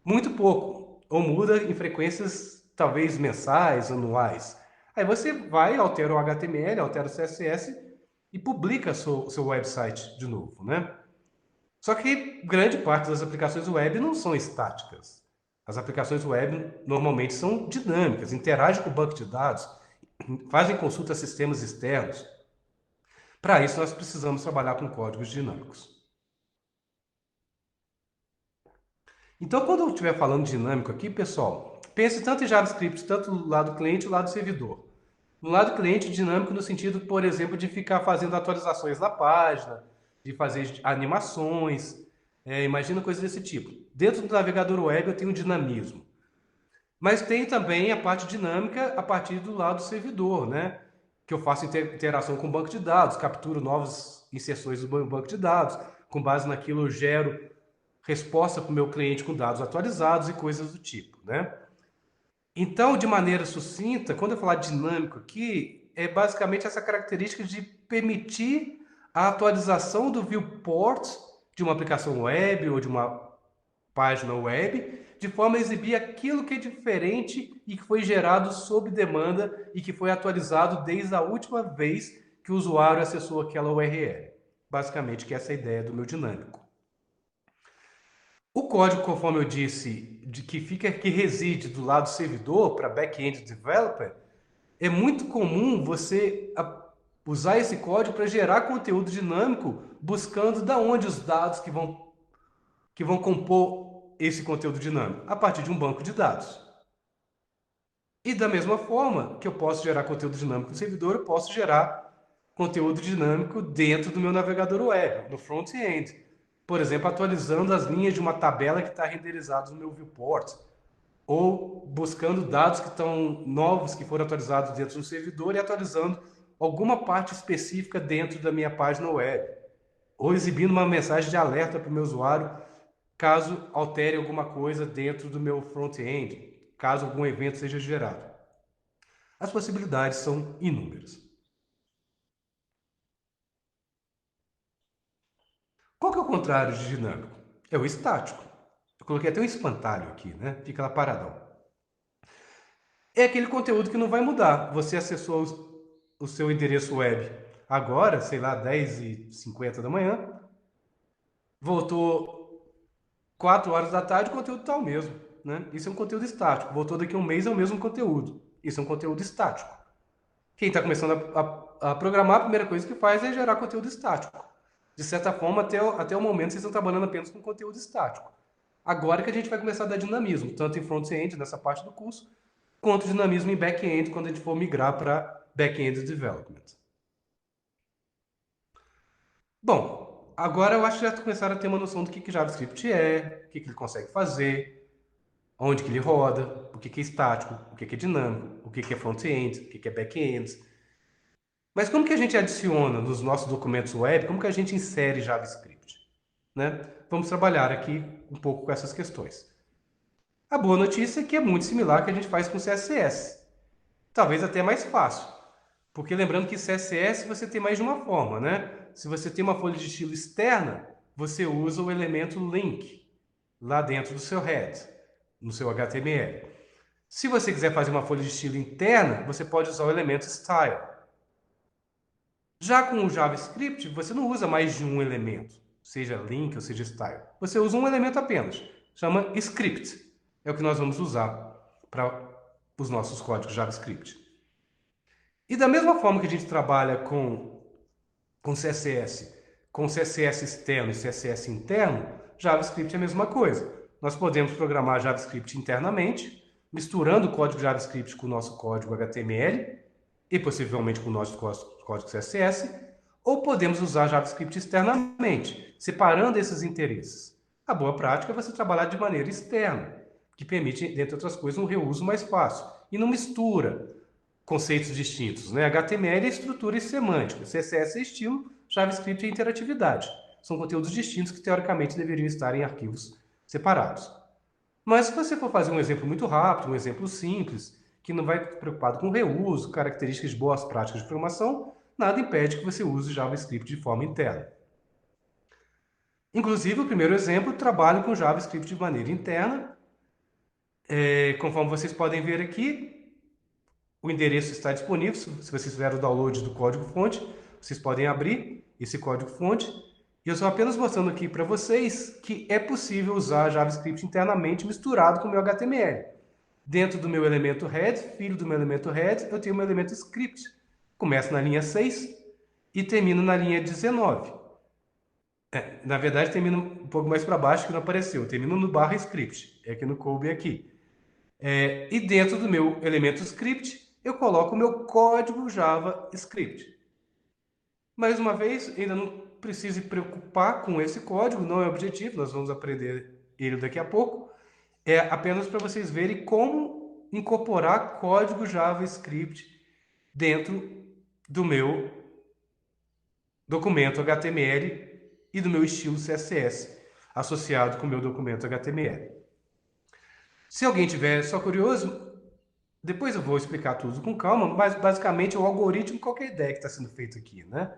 muito pouco, ou muda em frequências, talvez, mensais, anuais. Aí você vai, altera o HTML, altera o CSS e publica seu website de novo, né? Só que grande parte das aplicações web não são estáticas. As aplicações web normalmente são dinâmicas, interagem com o banco de dados, fazem consulta a sistemas externos. Para isso, nós precisamos trabalhar com códigos dinâmicos. Então, quando eu estiver falando dinâmico aqui, pessoal, pense tanto em JavaScript, tanto do lado cliente e do lado servidor. No lado cliente, dinâmico no sentido, por exemplo, de ficar fazendo atualizações na página, de fazer animações, imagina coisas desse tipo. Dentro do navegador web eu tenho dinamismo. Mas tem também a parte dinâmica a partir do lado servidor, né? Que eu faço interação com o banco de dados, capturo novas inserções do banco de dados, com base naquilo eu gero resposta para o meu cliente com dados atualizados e coisas do tipo, né? Então, de maneira sucinta, quando eu falar dinâmico aqui, é basicamente essa característica de permitir a atualização do viewport de uma aplicação web ou de uma página web, de forma a exibir aquilo que é diferente e que foi gerado sob demanda e que foi atualizado desde a última vez que o usuário acessou aquela URL. Basicamente, que é essa ideia do meu dinâmico. O código, conforme eu disse, que reside do lado servidor para back-end developer, é muito comum você usar esse código para gerar conteúdo dinâmico, buscando da onde os dados que vão compor esse conteúdo dinâmico, a partir de um banco de dados. E da mesma forma que eu posso gerar conteúdo dinâmico no servidor, eu posso gerar conteúdo dinâmico dentro do meu navegador web, no front-end, Por exemplo, atualizando as linhas de uma tabela que está renderizada no meu viewport, ou buscando dados que estão novos, que foram atualizados dentro do servidor e atualizando alguma parte específica dentro da minha página web, ou exibindo uma mensagem de alerta para o meu usuário caso altere alguma coisa dentro do meu front-end, caso algum evento seja gerado. As possibilidades são inúmeras. Qual que é o contrário de dinâmico? É o estático. Eu coloquei até um espantalho aqui, né? Fica lá paradão. É aquele conteúdo que não vai mudar. Você acessou o seu endereço web agora, sei lá, 10h50 da manhã, voltou 4 horas da tarde, o conteúdo está o mesmo. Né? Isso é um conteúdo estático. Voltou daqui a um mês, é o mesmo conteúdo. Isso é um conteúdo estático. Quem está começando a programar, a primeira coisa que faz é gerar conteúdo estático. De certa forma, até o momento, vocês estão trabalhando apenas com conteúdo estático. Agora que a gente vai começar a dar dinamismo, tanto em front-end, nessa parte do curso, quanto dinamismo em back-end, quando a gente for migrar para back-end development. Bom, agora eu acho que já começaram a ter uma noção do que JavaScript é, o que ele consegue fazer, onde que ele roda, o que é estático, o que é dinâmico, o que é front-end, o que é back-end. Mas como que a gente adiciona nos nossos documentos web, como que a gente insere JavaScript? Né? Vamos trabalhar aqui um pouco com essas questões. A boa notícia é que é muito similar ao que a gente faz com CSS. Talvez até mais fácil. Porque lembrando que CSS você tem mais de uma forma, né? Se você tem uma folha de estilo externa, você usa o elemento link lá dentro do seu head, no seu HTML. Se você quiser fazer uma folha de estilo interna, você pode usar o elemento style. Já com o JavaScript, você não usa mais de um elemento, seja link ou seja style. Você usa um elemento apenas, chama script. É o que nós vamos usar para os nossos códigos JavaScript. E da mesma forma que a gente trabalha com CSS, com CSS externo e CSS interno, JavaScript é a mesma coisa. Nós podemos programar JavaScript internamente, misturando o código JavaScript com o nosso código HTML e possivelmente com o nosso código CSS, ou podemos usar JavaScript externamente, separando esses interesses. A boa prática é você trabalhar de maneira externa, que permite, dentre outras coisas, um reuso mais fácil e não mistura conceitos distintos. Né? HTML é estrutura e semântica, CSS é estilo, JavaScript é interatividade. São conteúdos distintos que, teoricamente, deveriam estar em arquivos separados. Mas se você for fazer um exemplo muito rápido, um exemplo simples, que não vai estar preocupado com reuso, características de boas práticas de programação, nada impede que você use JavaScript de forma interna. Inclusive, o primeiro exemplo, trabalho com JavaScript de maneira interna. Conforme vocês podem ver aqui, o endereço está disponível. Se vocês fizeram o download do código-fonte, vocês podem abrir esse código-fonte. E eu estou apenas mostrando aqui para vocês que é possível usar JavaScript internamente misturado com o meu HTML. Dentro do meu elemento head, filho do meu elemento head, eu tenho o meu elemento script. Começa na linha 6 e termina na linha 19. Na verdade, termina um pouco mais para baixo que não apareceu. Termina no barra script. É que não coube aqui. E dentro do meu elemento script, eu coloco o meu código JavaScript. Mais uma vez, ainda não precise preocupar com esse código, não é objetivo, nós vamos aprender ele daqui a pouco. É apenas para vocês verem como incorporar código JavaScript dentro do meu documento HTML e do meu estilo CSS associado com o meu documento HTML. Se alguém tiver só curioso, depois eu vou explicar tudo com calma, mas basicamente é o algoritmo, qualquer ideia que está sendo feito aqui, né?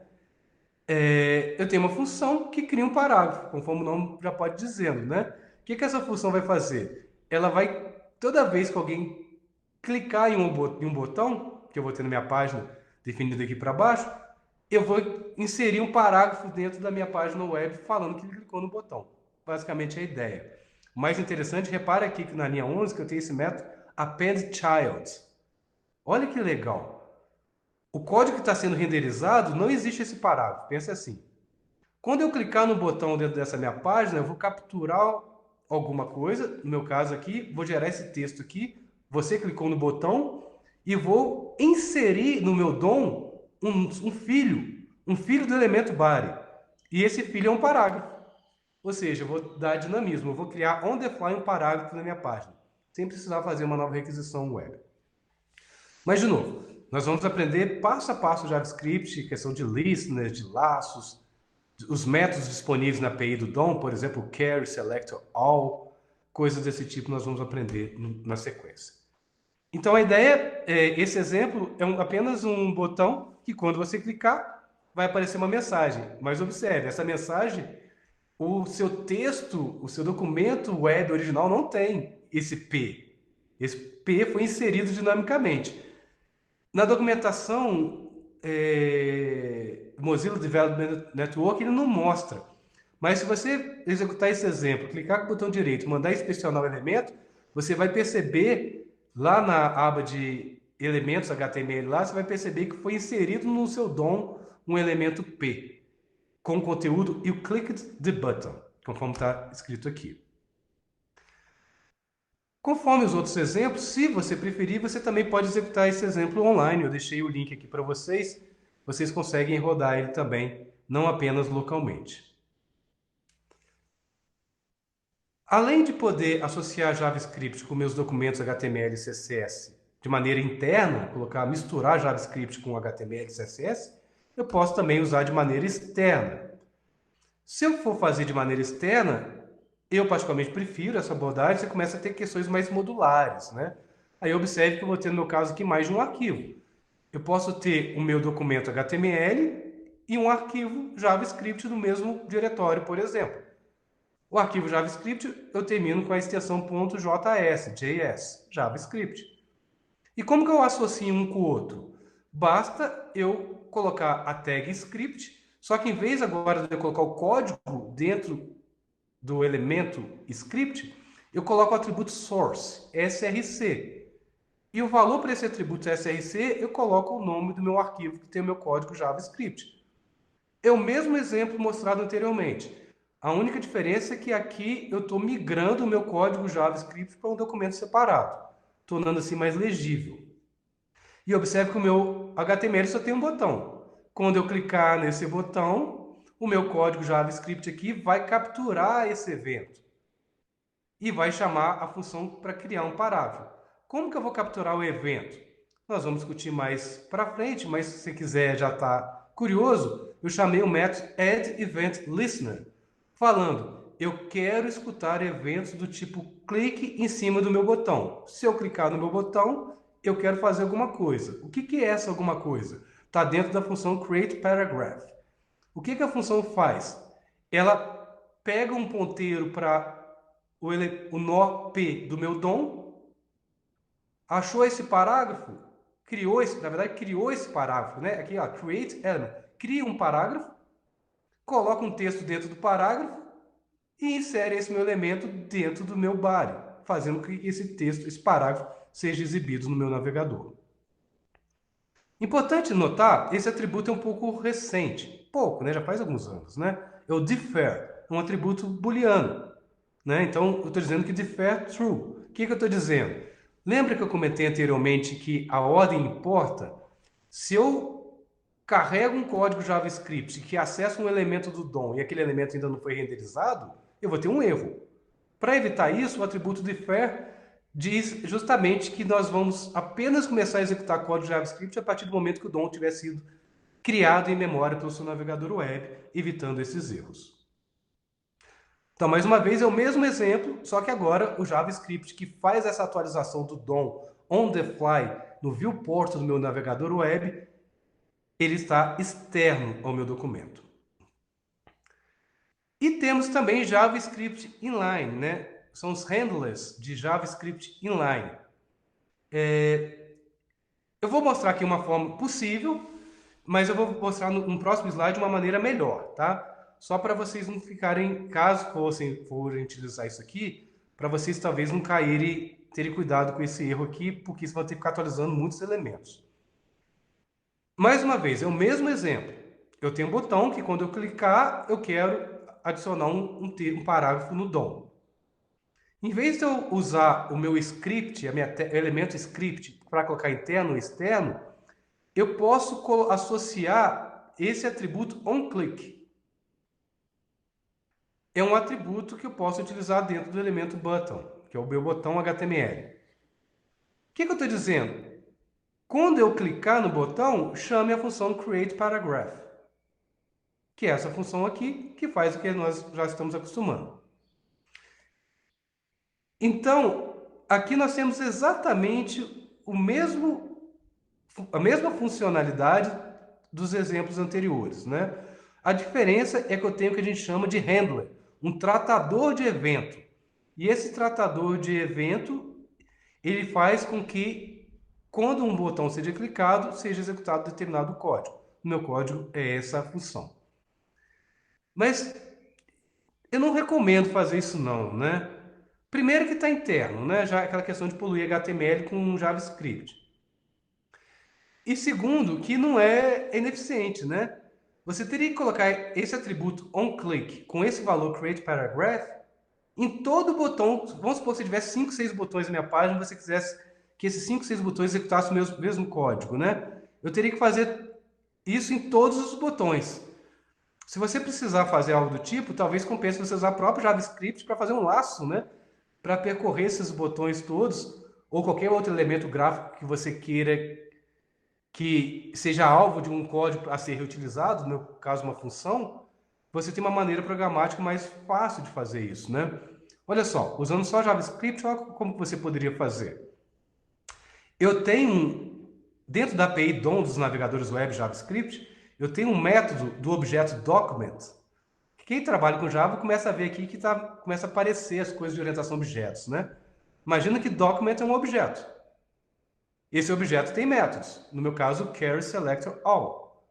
Eu tenho uma função que cria um parágrafo, conforme o nome já pode dizendo, né? O que essa função vai fazer? Ela vai, toda vez que alguém clicar em um botão, que eu vou ter na minha página definido aqui para baixo, eu vou inserir um parágrafo dentro da minha página web falando que ele clicou no botão. Basicamente é a ideia. O mais interessante, repara aqui que na linha 11 que eu tenho esse método append child. Olha que legal. O código que está sendo renderizado, não existe esse parágrafo. Pensa assim. Quando eu clicar no botão dentro dessa minha página, eu vou capturar alguma coisa. No meu caso aqui, vou gerar esse texto aqui. Você clicou no botão e vou inserir no meu DOM um filho do elemento body. E esse filho é um parágrafo. Ou seja, eu vou dar dinamismo, eu vou criar on the fly um parágrafo na minha página, sem precisar fazer uma nova requisição web. Mas, de novo, nós vamos aprender passo a passo o JavaScript, questão de listeners, de laços, os métodos disponíveis na API do DOM, por exemplo, carry, select, all, coisas desse tipo nós vamos aprender na sequência. Então a ideia, esse exemplo é apenas um botão que quando você clicar vai aparecer uma mensagem. Mas observe, essa mensagem, o seu texto, o seu documento web original não tem esse P. Esse P foi inserido dinamicamente. Na documentação Mozilla Development Network ele não mostra. Mas se você executar esse exemplo, clicar com o botão direito, mandar inspecionar o elemento, você vai perceber lá na aba de elementos HTML lá, você vai perceber que foi inserido no seu DOM um elemento P com conteúdo you clicked the button, conforme está escrito aqui. Conforme os outros exemplos, se você preferir, você também pode executar esse exemplo online. Eu deixei o link aqui para vocês. Vocês conseguem rodar ele também, não apenas localmente. Além de poder associar JavaScript com meus documentos HTML e CSS de maneira interna, misturar JavaScript com HTML e CSS, eu posso também usar de maneira externa. Se eu for fazer de maneira externa, eu particularmente prefiro essa abordagem, você começa a ter questões mais modulares, né? Aí observe que eu vou ter no meu caso aqui mais de um arquivo. Eu posso ter o meu documento HTML e um arquivo JavaScript no mesmo diretório, por exemplo. O arquivo JavaScript eu termino com a extensão .js, JavaScript. E como que eu associo um com o outro? Basta eu colocar a tag script, só que em vez agora de eu colocar o código dentro do elemento script, eu coloco o atributo source, src. E o valor para esse atributo src, eu coloco o nome do meu arquivo que tem o meu código JavaScript. É o mesmo exemplo mostrado anteriormente. A única diferença é que aqui eu estou migrando o meu código JavaScript para um documento separado, tornando assim mais legível. E observe que o meu HTML só tem um botão. Quando eu clicar nesse botão, o meu código JavaScript aqui vai capturar esse evento e vai chamar a função para criar um parágrafo. Como que eu vou capturar o evento? Nós vamos discutir mais para frente, mas se você quiser já estar curioso, eu chamei o método addEventListener, falando, eu quero escutar eventos do tipo clique em cima do meu botão. Se eu clicar no meu botão, eu quero fazer alguma coisa. O que é essa alguma coisa? Está dentro da função createParagraph. O que a função faz? Ela pega um ponteiro para o nó P do meu DOM, achou esse parágrafo, criou esse parágrafo, né? Aqui, ó, create element, cria um parágrafo, coloca um texto dentro do parágrafo e insere esse meu elemento dentro do meu body, fazendo que esse texto, esse parágrafo, seja exibido no meu navegador. Importante notar, esse atributo é um pouco recente, pouco, né? Já faz alguns anos, né? É o defer, um atributo booleano, né? Então, eu estou dizendo que defer true. O que eu estou dizendo? Lembra que eu comentei anteriormente que a ordem importa? Se eu carrego um código JavaScript que acessa um elemento do DOM e aquele elemento ainda não foi renderizado, eu vou ter um erro. Para evitar isso, o atributo defer diz justamente que nós vamos apenas começar a executar código JavaScript a partir do momento que o DOM tiver sido criado em memória pelo seu navegador web, evitando esses erros. Então, mais uma vez, é o mesmo exemplo, só que agora o JavaScript que faz essa atualização do DOM on the fly no viewport do meu navegador web, ele está externo ao meu documento. E temos também JavaScript inline, né? São os handlers de JavaScript inline. Eu vou mostrar aqui uma forma possível, mas eu vou mostrar no próximo slide uma maneira melhor, tá? Só para vocês não ficarem, caso forem utilizar isso aqui, para vocês talvez não caírem, terem cuidado com esse erro aqui, porque você vai ter que ficar atualizando muitos elementos. Mais uma vez, é o mesmo exemplo. Eu tenho um botão que quando eu clicar, eu quero adicionar um parágrafo no DOM. Em vez de eu usar o meu script, elemento script, para colocar interno e externo, eu posso associar esse atributo onClick. é um atributo que eu posso utilizar dentro do elemento button, que é o meu botão HTML. O que eu estou dizendo? Quando eu clicar no botão, chame a função createParagraph, que é essa função aqui, que faz o que nós já estamos acostumando. Então, aqui nós temos exatamente a mesma funcionalidade dos exemplos anteriores, né? A diferença é que eu tenho o que a gente chama de handler, um tratador de evento. E esse tratador de evento, ele faz com que, quando um botão seja clicado, seja executado determinado código. No meu código é essa a função. Mas eu não recomendo fazer isso não, né? Primeiro que está interno, né? Já aquela questão de poluir HTML com JavaScript. E segundo, que não é ineficiente, né? Você teria que colocar esse atributo onClick com esse valor createParagraph em todo botão. Vamos supor que você tivesse 5, 6 botões na minha página e você quisesse que esses 5, 6 botões executassem o mesmo código, né? Eu teria que fazer isso em todos os botões. Se você precisar fazer algo do tipo, talvez compense você usar o próprio JavaScript para fazer um laço, né? Para percorrer esses botões todos, ou qualquer outro elemento gráfico que você queira que seja alvo de um código a ser reutilizado, no meu caso uma função, você tem uma maneira programática mais fácil de fazer isso, né? Olha só, usando só JavaScript, olha como você poderia fazer. Eu tenho, dentro da API DOM dos navegadores web JavaScript, eu tenho um método do objeto document. Quem trabalha com Java começa a ver aqui que começa a aparecer as coisas de orientação a objetos, né? Imagina que document é um objeto. Esse objeto tem métodos. No meu caso, carry selector all.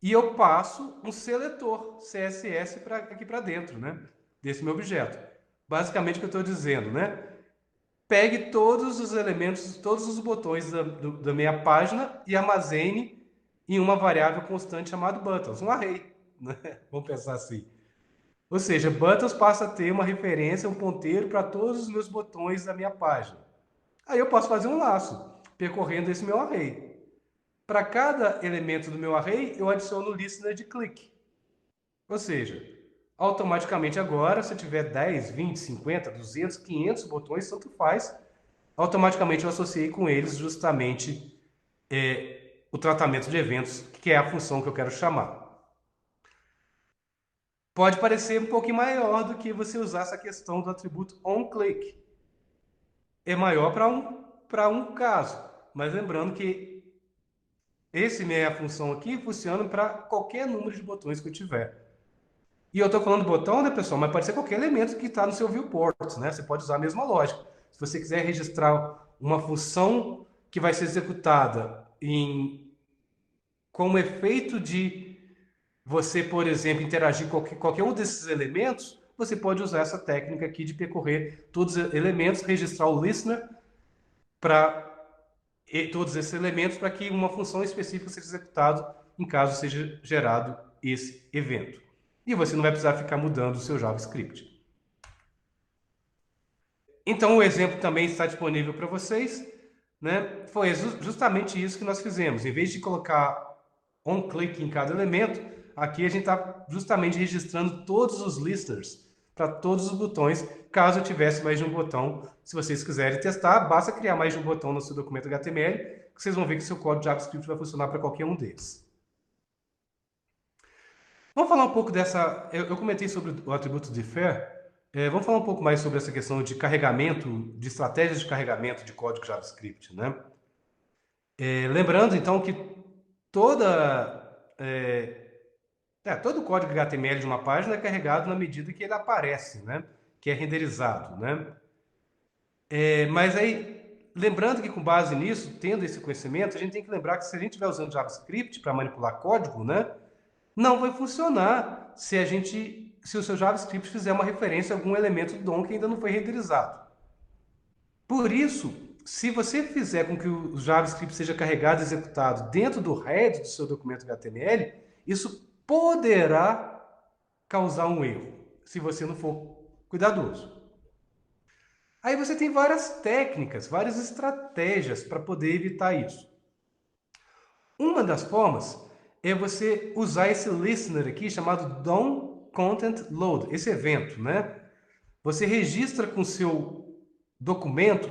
E eu passo um seletor CSS aqui para dentro, né? Desse meu objeto. Basicamente o que eu estou dizendo, né? Pegue todos os elementos, todos os botões da minha página e armazene em uma variável constante chamada buttons, um array, né? Vamos pensar assim. Ou seja, buttons passa a ter uma referência, um ponteiro para todos os meus botões da minha página. Aí eu posso fazer um laço, percorrendo esse meu array. Para cada elemento do meu array, eu adiciono o listener de clique. Ou seja, automaticamente agora, se eu tiver 10, 20, 50, 200, 500 botões, tanto faz, automaticamente eu associei com eles justamente o tratamento de eventos, que é a função que eu quero chamar. Pode parecer um pouquinho maior do que você usar essa questão do atributo onClick. É maior para um caso, mas lembrando que minha função aqui funciona para qualquer número de botões que eu tiver. E eu estou falando botão, né, pessoal? Mas pode ser qualquer elemento que está no seu viewport, né? Você pode usar a mesma lógica. Se você quiser registrar uma função que vai ser executada como efeito de você, por exemplo, interagir com qualquer um desses elementos, você pode usar essa técnica aqui de percorrer todos os elementos, registrar o listener para todos esses elementos para que uma função específica seja executada em caso seja gerado esse evento. E você não vai precisar ficar mudando o seu JavaScript. Então, o exemplo também está disponível para vocês, né? Foi justamente isso que nós fizemos. Em vez de colocar onClick em cada elemento, aqui a gente está justamente registrando todos os listers para todos os botões, caso eu tivesse mais de um botão. Se vocês quiserem testar, basta criar mais de um botão no seu documento HTML, que vocês vão ver que seu código JavaScript vai funcionar para qualquer um deles. Vamos falar um pouco dessa. Eu comentei sobre o atributo defer. Vamos falar um pouco mais sobre essa questão de carregamento, de estratégias de carregamento de código JavaScript, né? Lembrando então que todo o código HTML de uma página é carregado na medida que ele aparece, né? Que é renderizado, né? Mas aí, lembrando que com base nisso, tendo esse conhecimento, a gente tem que lembrar que se a gente estiver usando JavaScript para manipular código, né? Não vai funcionar se o seu JavaScript fizer uma referência a algum elemento do DOM que ainda não foi renderizado. Por isso, se você fizer com que o JavaScript seja carregado e executado dentro do head do seu documento HTML, isso poderá causar um erro, se você não for cuidadoso. Aí você tem várias técnicas, várias estratégias para poder evitar isso. Uma das formas é você usar esse listener aqui chamado DOM content load, esse evento, né? Você registra com seu documento,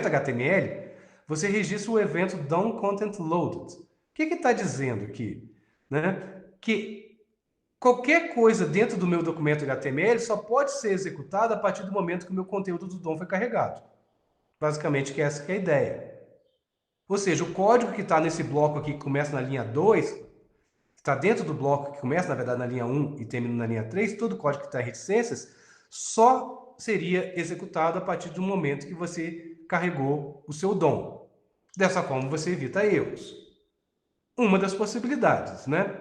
HTML, você registra o evento DOM-CONTENT-LOADED. O que está dizendo aqui? Né? Que qualquer coisa dentro do meu documento HTML só pode ser executada a partir do momento que o meu conteúdo do DOM foi carregado. Basicamente, que essa que é a ideia. Ou seja, o código que está nesse bloco aqui, que começa na linha 2, que está dentro do bloco que começa, na verdade, na linha 1 e termina na linha 3, todo o código que está em reticências, só seria executado a partir do momento que você carregou o seu DOM. Dessa forma, você evita erros. Uma das possibilidades, né?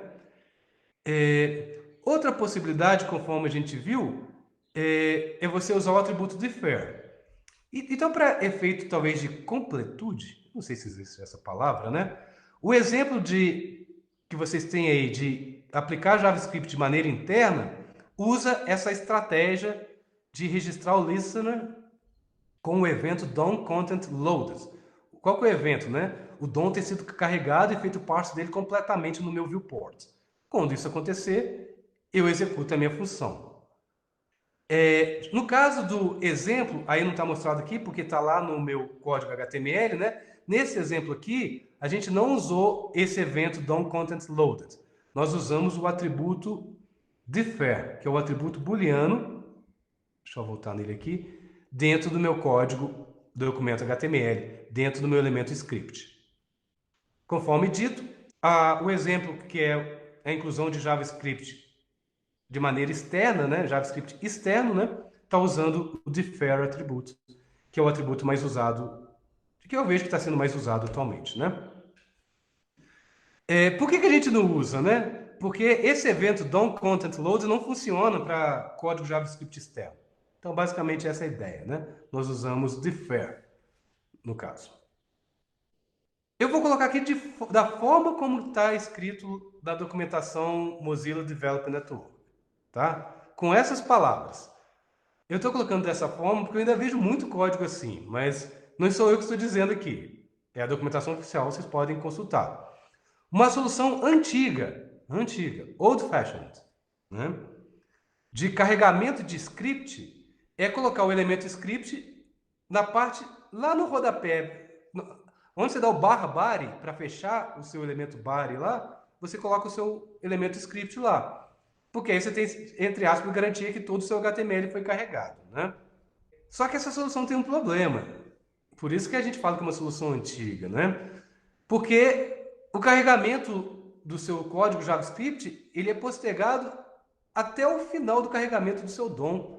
Outra possibilidade, conforme a gente viu, é você usar o atributo defer. Então, para efeito talvez de completude, não sei se existe essa palavra, né? O exemplo que vocês têm aí de aplicar JavaScript de maneira interna usa essa estratégia de registrar o listener com o evento DOM-CONTENT-LOADED. Qual que é o evento, né? O DOM ter sido carregado e feito parte dele completamente no meu viewport. Quando isso acontecer, eu executo a minha função. No caso do exemplo, aí não está mostrado aqui, porque está lá no meu código HTML, né? Nesse exemplo aqui, a gente não usou esse evento DOM-CONTENT-LOADED. Nós usamos o atributo defer, que é o atributo booleano, deixa eu voltar nele aqui, dentro do meu código do documento HTML, dentro do meu elemento script. Conforme dito, o exemplo que é a inclusão de JavaScript de maneira externa, né? JavaScript externo, né? Está usando o defer atributo, que é o atributo mais usado, que eu vejo que está sendo mais usado atualmente, né? Por que a gente não usa, né? Porque esse evento DOM-CONTENT-LOAD não funciona para código JavaScript externo. Então, basicamente, essa é a ideia, né? Nós usamos defer, no caso. Eu vou colocar aqui da forma como está escrito na documentação Mozilla Developer Network, tá? Com essas palavras. Eu estou colocando dessa forma porque eu ainda vejo muito código assim, mas não sou eu que estou dizendo aqui. É a documentação oficial, vocês podem consultar. Uma solução antiga, old-fashioned, né? De carregamento de script é colocar o elemento script na parte, lá no rodapé, onde você dá o barra body para fechar o seu elemento body lá, você coloca o seu elemento script lá. Porque aí você tem, entre aspas, garantia que todo o seu HTML foi carregado, né? Só que essa solução tem um problema. Por isso que a gente fala que é uma solução antiga, né? Porque o carregamento do seu código JavaScript, ele é postergado até o final do carregamento do seu DOM.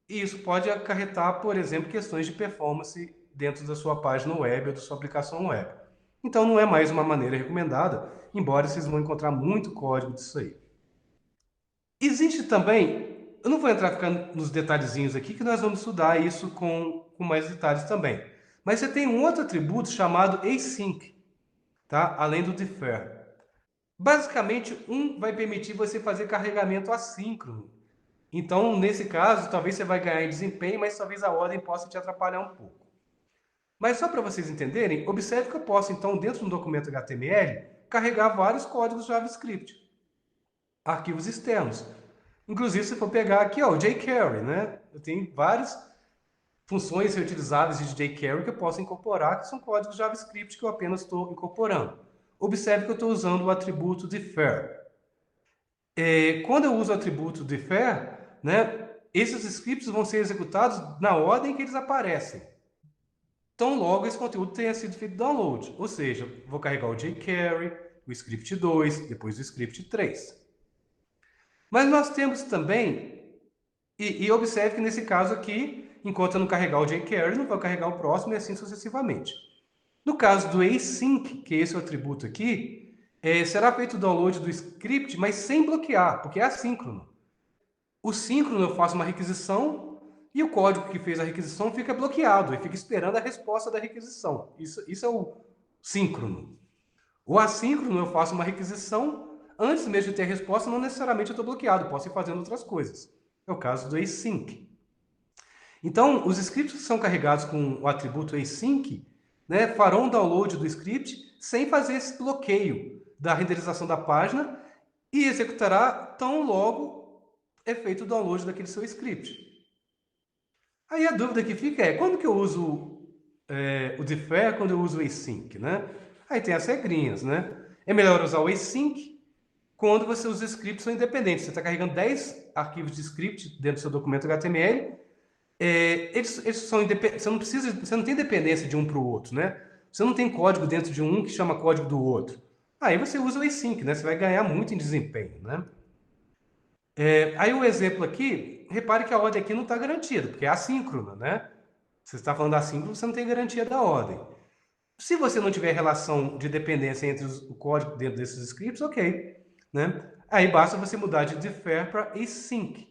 E isso pode acarretar, por exemplo, questões de performance dentro da sua página web ou da sua aplicação web. Então não é mais uma maneira recomendada, embora vocês vão encontrar muito código disso aí. Existe também, eu não vou entrar nos detalhezinhos aqui, que nós vamos estudar isso com mais detalhes também. Mas você tem um outro atributo chamado async, tá? Além do defer. Basicamente, um vai permitir você fazer carregamento assíncrono. Então, nesse caso, talvez você vai ganhar em desempenho, mas talvez a ordem possa te atrapalhar um pouco. Mas só para vocês entenderem, observe que eu posso, então, dentro de um documento HTML, carregar vários códigos JavaScript, arquivos externos. Inclusive, se for pegar aqui, ó, o jQuery, né? Eu tenho várias funções reutilizáveis de jQuery que eu posso incorporar, que são códigos JavaScript que eu apenas estou incorporando. Observe que eu estou usando o atributo defer. Quando eu uso o atributo defer, né, esses scripts vão ser executados na ordem que eles aparecem. Então, logo, esse conteúdo tenha sido feito download. Ou seja, vou carregar o jQuery, o script 2, depois o script 3. Mas nós temos também, e observe que nesse caso aqui, enquanto eu não carregar o jQuery, não vou carregar o próximo e assim sucessivamente. No caso do async, que é esse atributo aqui, será feito o download do script, mas sem bloquear, porque é assíncrono. O síncrono eu faço uma requisição e o código que fez a requisição fica bloqueado e fica esperando a resposta da requisição. Isso é o síncrono. O assíncrono eu faço uma requisição, antes mesmo de ter a resposta, não necessariamente eu estou bloqueado, posso ir fazendo outras coisas. É o caso do async. Então, os scripts que são carregados com o atributo async, né, farão o download do script sem fazer esse bloqueio da renderização da página e executará tão logo é feito o download daquele seu script. Aí a dúvida que fica é, quando que eu uso o defer, quando eu uso o async, né? Aí tem as regrinhas, né? É melhor usar o async quando os scripts são independentes. Você está carregando 10 arquivos de script dentro do seu documento HTML, eles são independentes, você não tem dependência de um para o outro, né? Você não tem código dentro de um que chama código do outro. Aí você usa o async, né? Você vai ganhar muito em desempenho, né? Aí o exemplo aqui, repare que a ordem aqui não está garantida, porque é assíncrona, né? Você está falando assíncrono, você não tem garantia da ordem. Se você não tiver relação de dependência entre o código dentro desses scripts, ok, né? Aí basta você mudar de defer para async.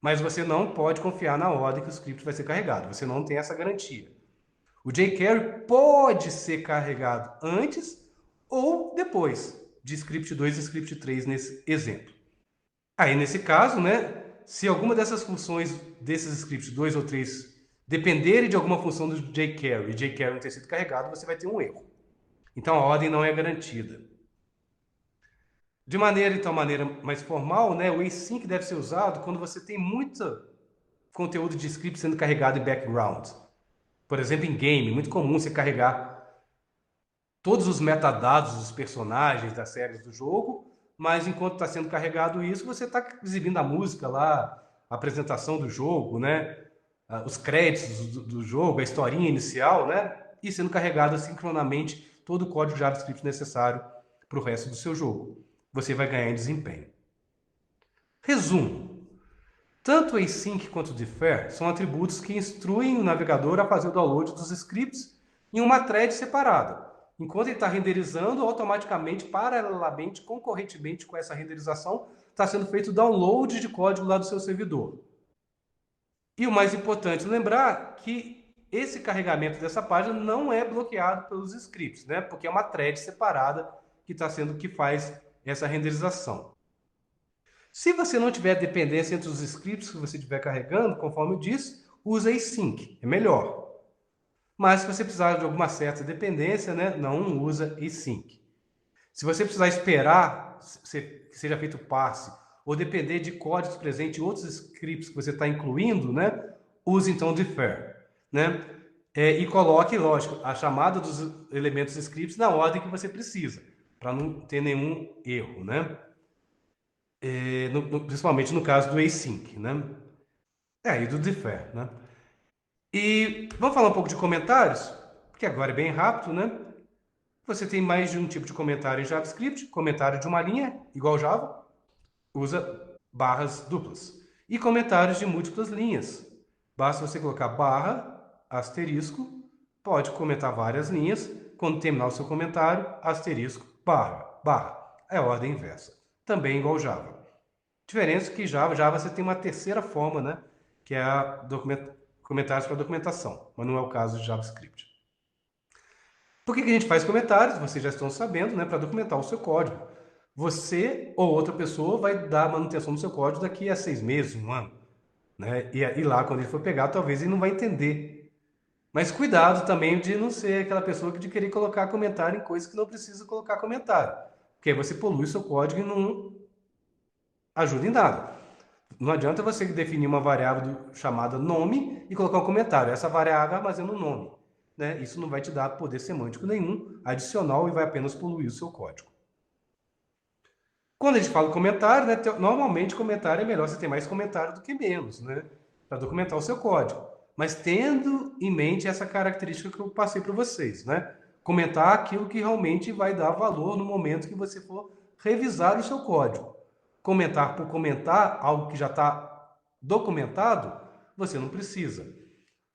Mas você não pode confiar na ordem que o script vai ser carregado. Você não tem essa garantia. O jQuery pode ser carregado antes ou depois de script 2 e script 3 nesse exemplo. Aí, nesse caso, né, se alguma dessas funções desses scripts 2 ou 3 dependerem de alguma função do jQuery e jQuery não ter sido carregado, você vai ter um erro. Então, a ordem não é garantida. De maneira mais formal, né, o async deve ser usado quando você tem muito conteúdo de script sendo carregado em background. Por exemplo, em game, muito comum você carregar todos os metadados dos personagens das séries do jogo, mas enquanto está sendo carregado isso, você está exibindo a música lá, a apresentação do jogo, né? Os créditos do jogo, a historinha inicial, né? E sendo carregado sincronamente todo o código JavaScript necessário para o resto do seu jogo. Você vai ganhar em desempenho. Resumo. Tanto o async quanto o defer são atributos que instruem o navegador a fazer o download dos scripts em uma thread separada. Enquanto ele está renderizando, automaticamente, paralelamente, concorrentemente com essa renderização, está sendo feito o download de código lá do seu servidor. E o mais importante, lembrar que esse carregamento dessa página não é bloqueado pelos scripts, né? Porque é uma thread separada que faz essa renderização. Se você não tiver dependência entre os scripts que você estiver carregando, conforme eu disse, use async, é melhor. Mas se você precisar de alguma certa dependência, né, não usa async. Se você precisar esperar que seja feito parse ou depender de códigos presentes em outros scripts que você está incluindo, né, use então o defer, né? E coloque, lógico, a chamada dos elementos scripts na ordem que você precisa, para não ter nenhum erro, né? Principalmente no caso do async, né? E do defer, né? E vamos falar um pouco de comentários, porque agora é bem rápido, né? Você tem mais de um tipo de comentário em JavaScript, comentário de uma linha, igual Java, usa barras duplas. E comentários de múltiplas linhas. Basta você colocar barra, asterisco, pode comentar várias linhas, quando terminar o seu comentário, asterisco, barra, barra. É a ordem inversa. Também igual Java. Diferença que Java você tem uma terceira forma, né? Que é a comentários para documentação, mas não é o caso de JavaScript. Por que a gente faz comentários? Vocês já estão sabendo, né? Para documentar o seu código. Você ou outra pessoa vai dar manutenção no seu código daqui a 6 meses, um ano. Né? E lá, quando ele for pegar, talvez ele não vai entender. Mas cuidado também de não ser aquela pessoa de querer colocar comentário em coisas que não precisa colocar comentário. Porque aí você polui o seu código e não ajuda em nada. Não adianta você definir uma variável chamada nome e colocar um comentário. Essa variável armazena um nome. Né? Isso não vai te dar poder semântico nenhum adicional e vai apenas poluir o seu código. Quando a gente fala comentário, né, normalmente comentário é melhor você ter mais comentário do que menos, né, para documentar o seu código. Mas tendo em mente essa característica que eu passei para vocês, né? Comentar aquilo que realmente vai dar valor no momento que você for revisar o seu código. Comentar por comentar algo que já está documentado, você não precisa.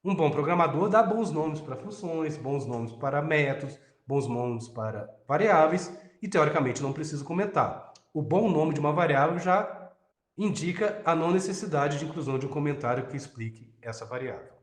Um bom programador dá bons nomes para funções, bons nomes para métodos, bons nomes para variáveis e, teoricamente, não precisa comentar. O bom nome de uma variável já indica a não necessidade de inclusão de um comentário que explique essa variável.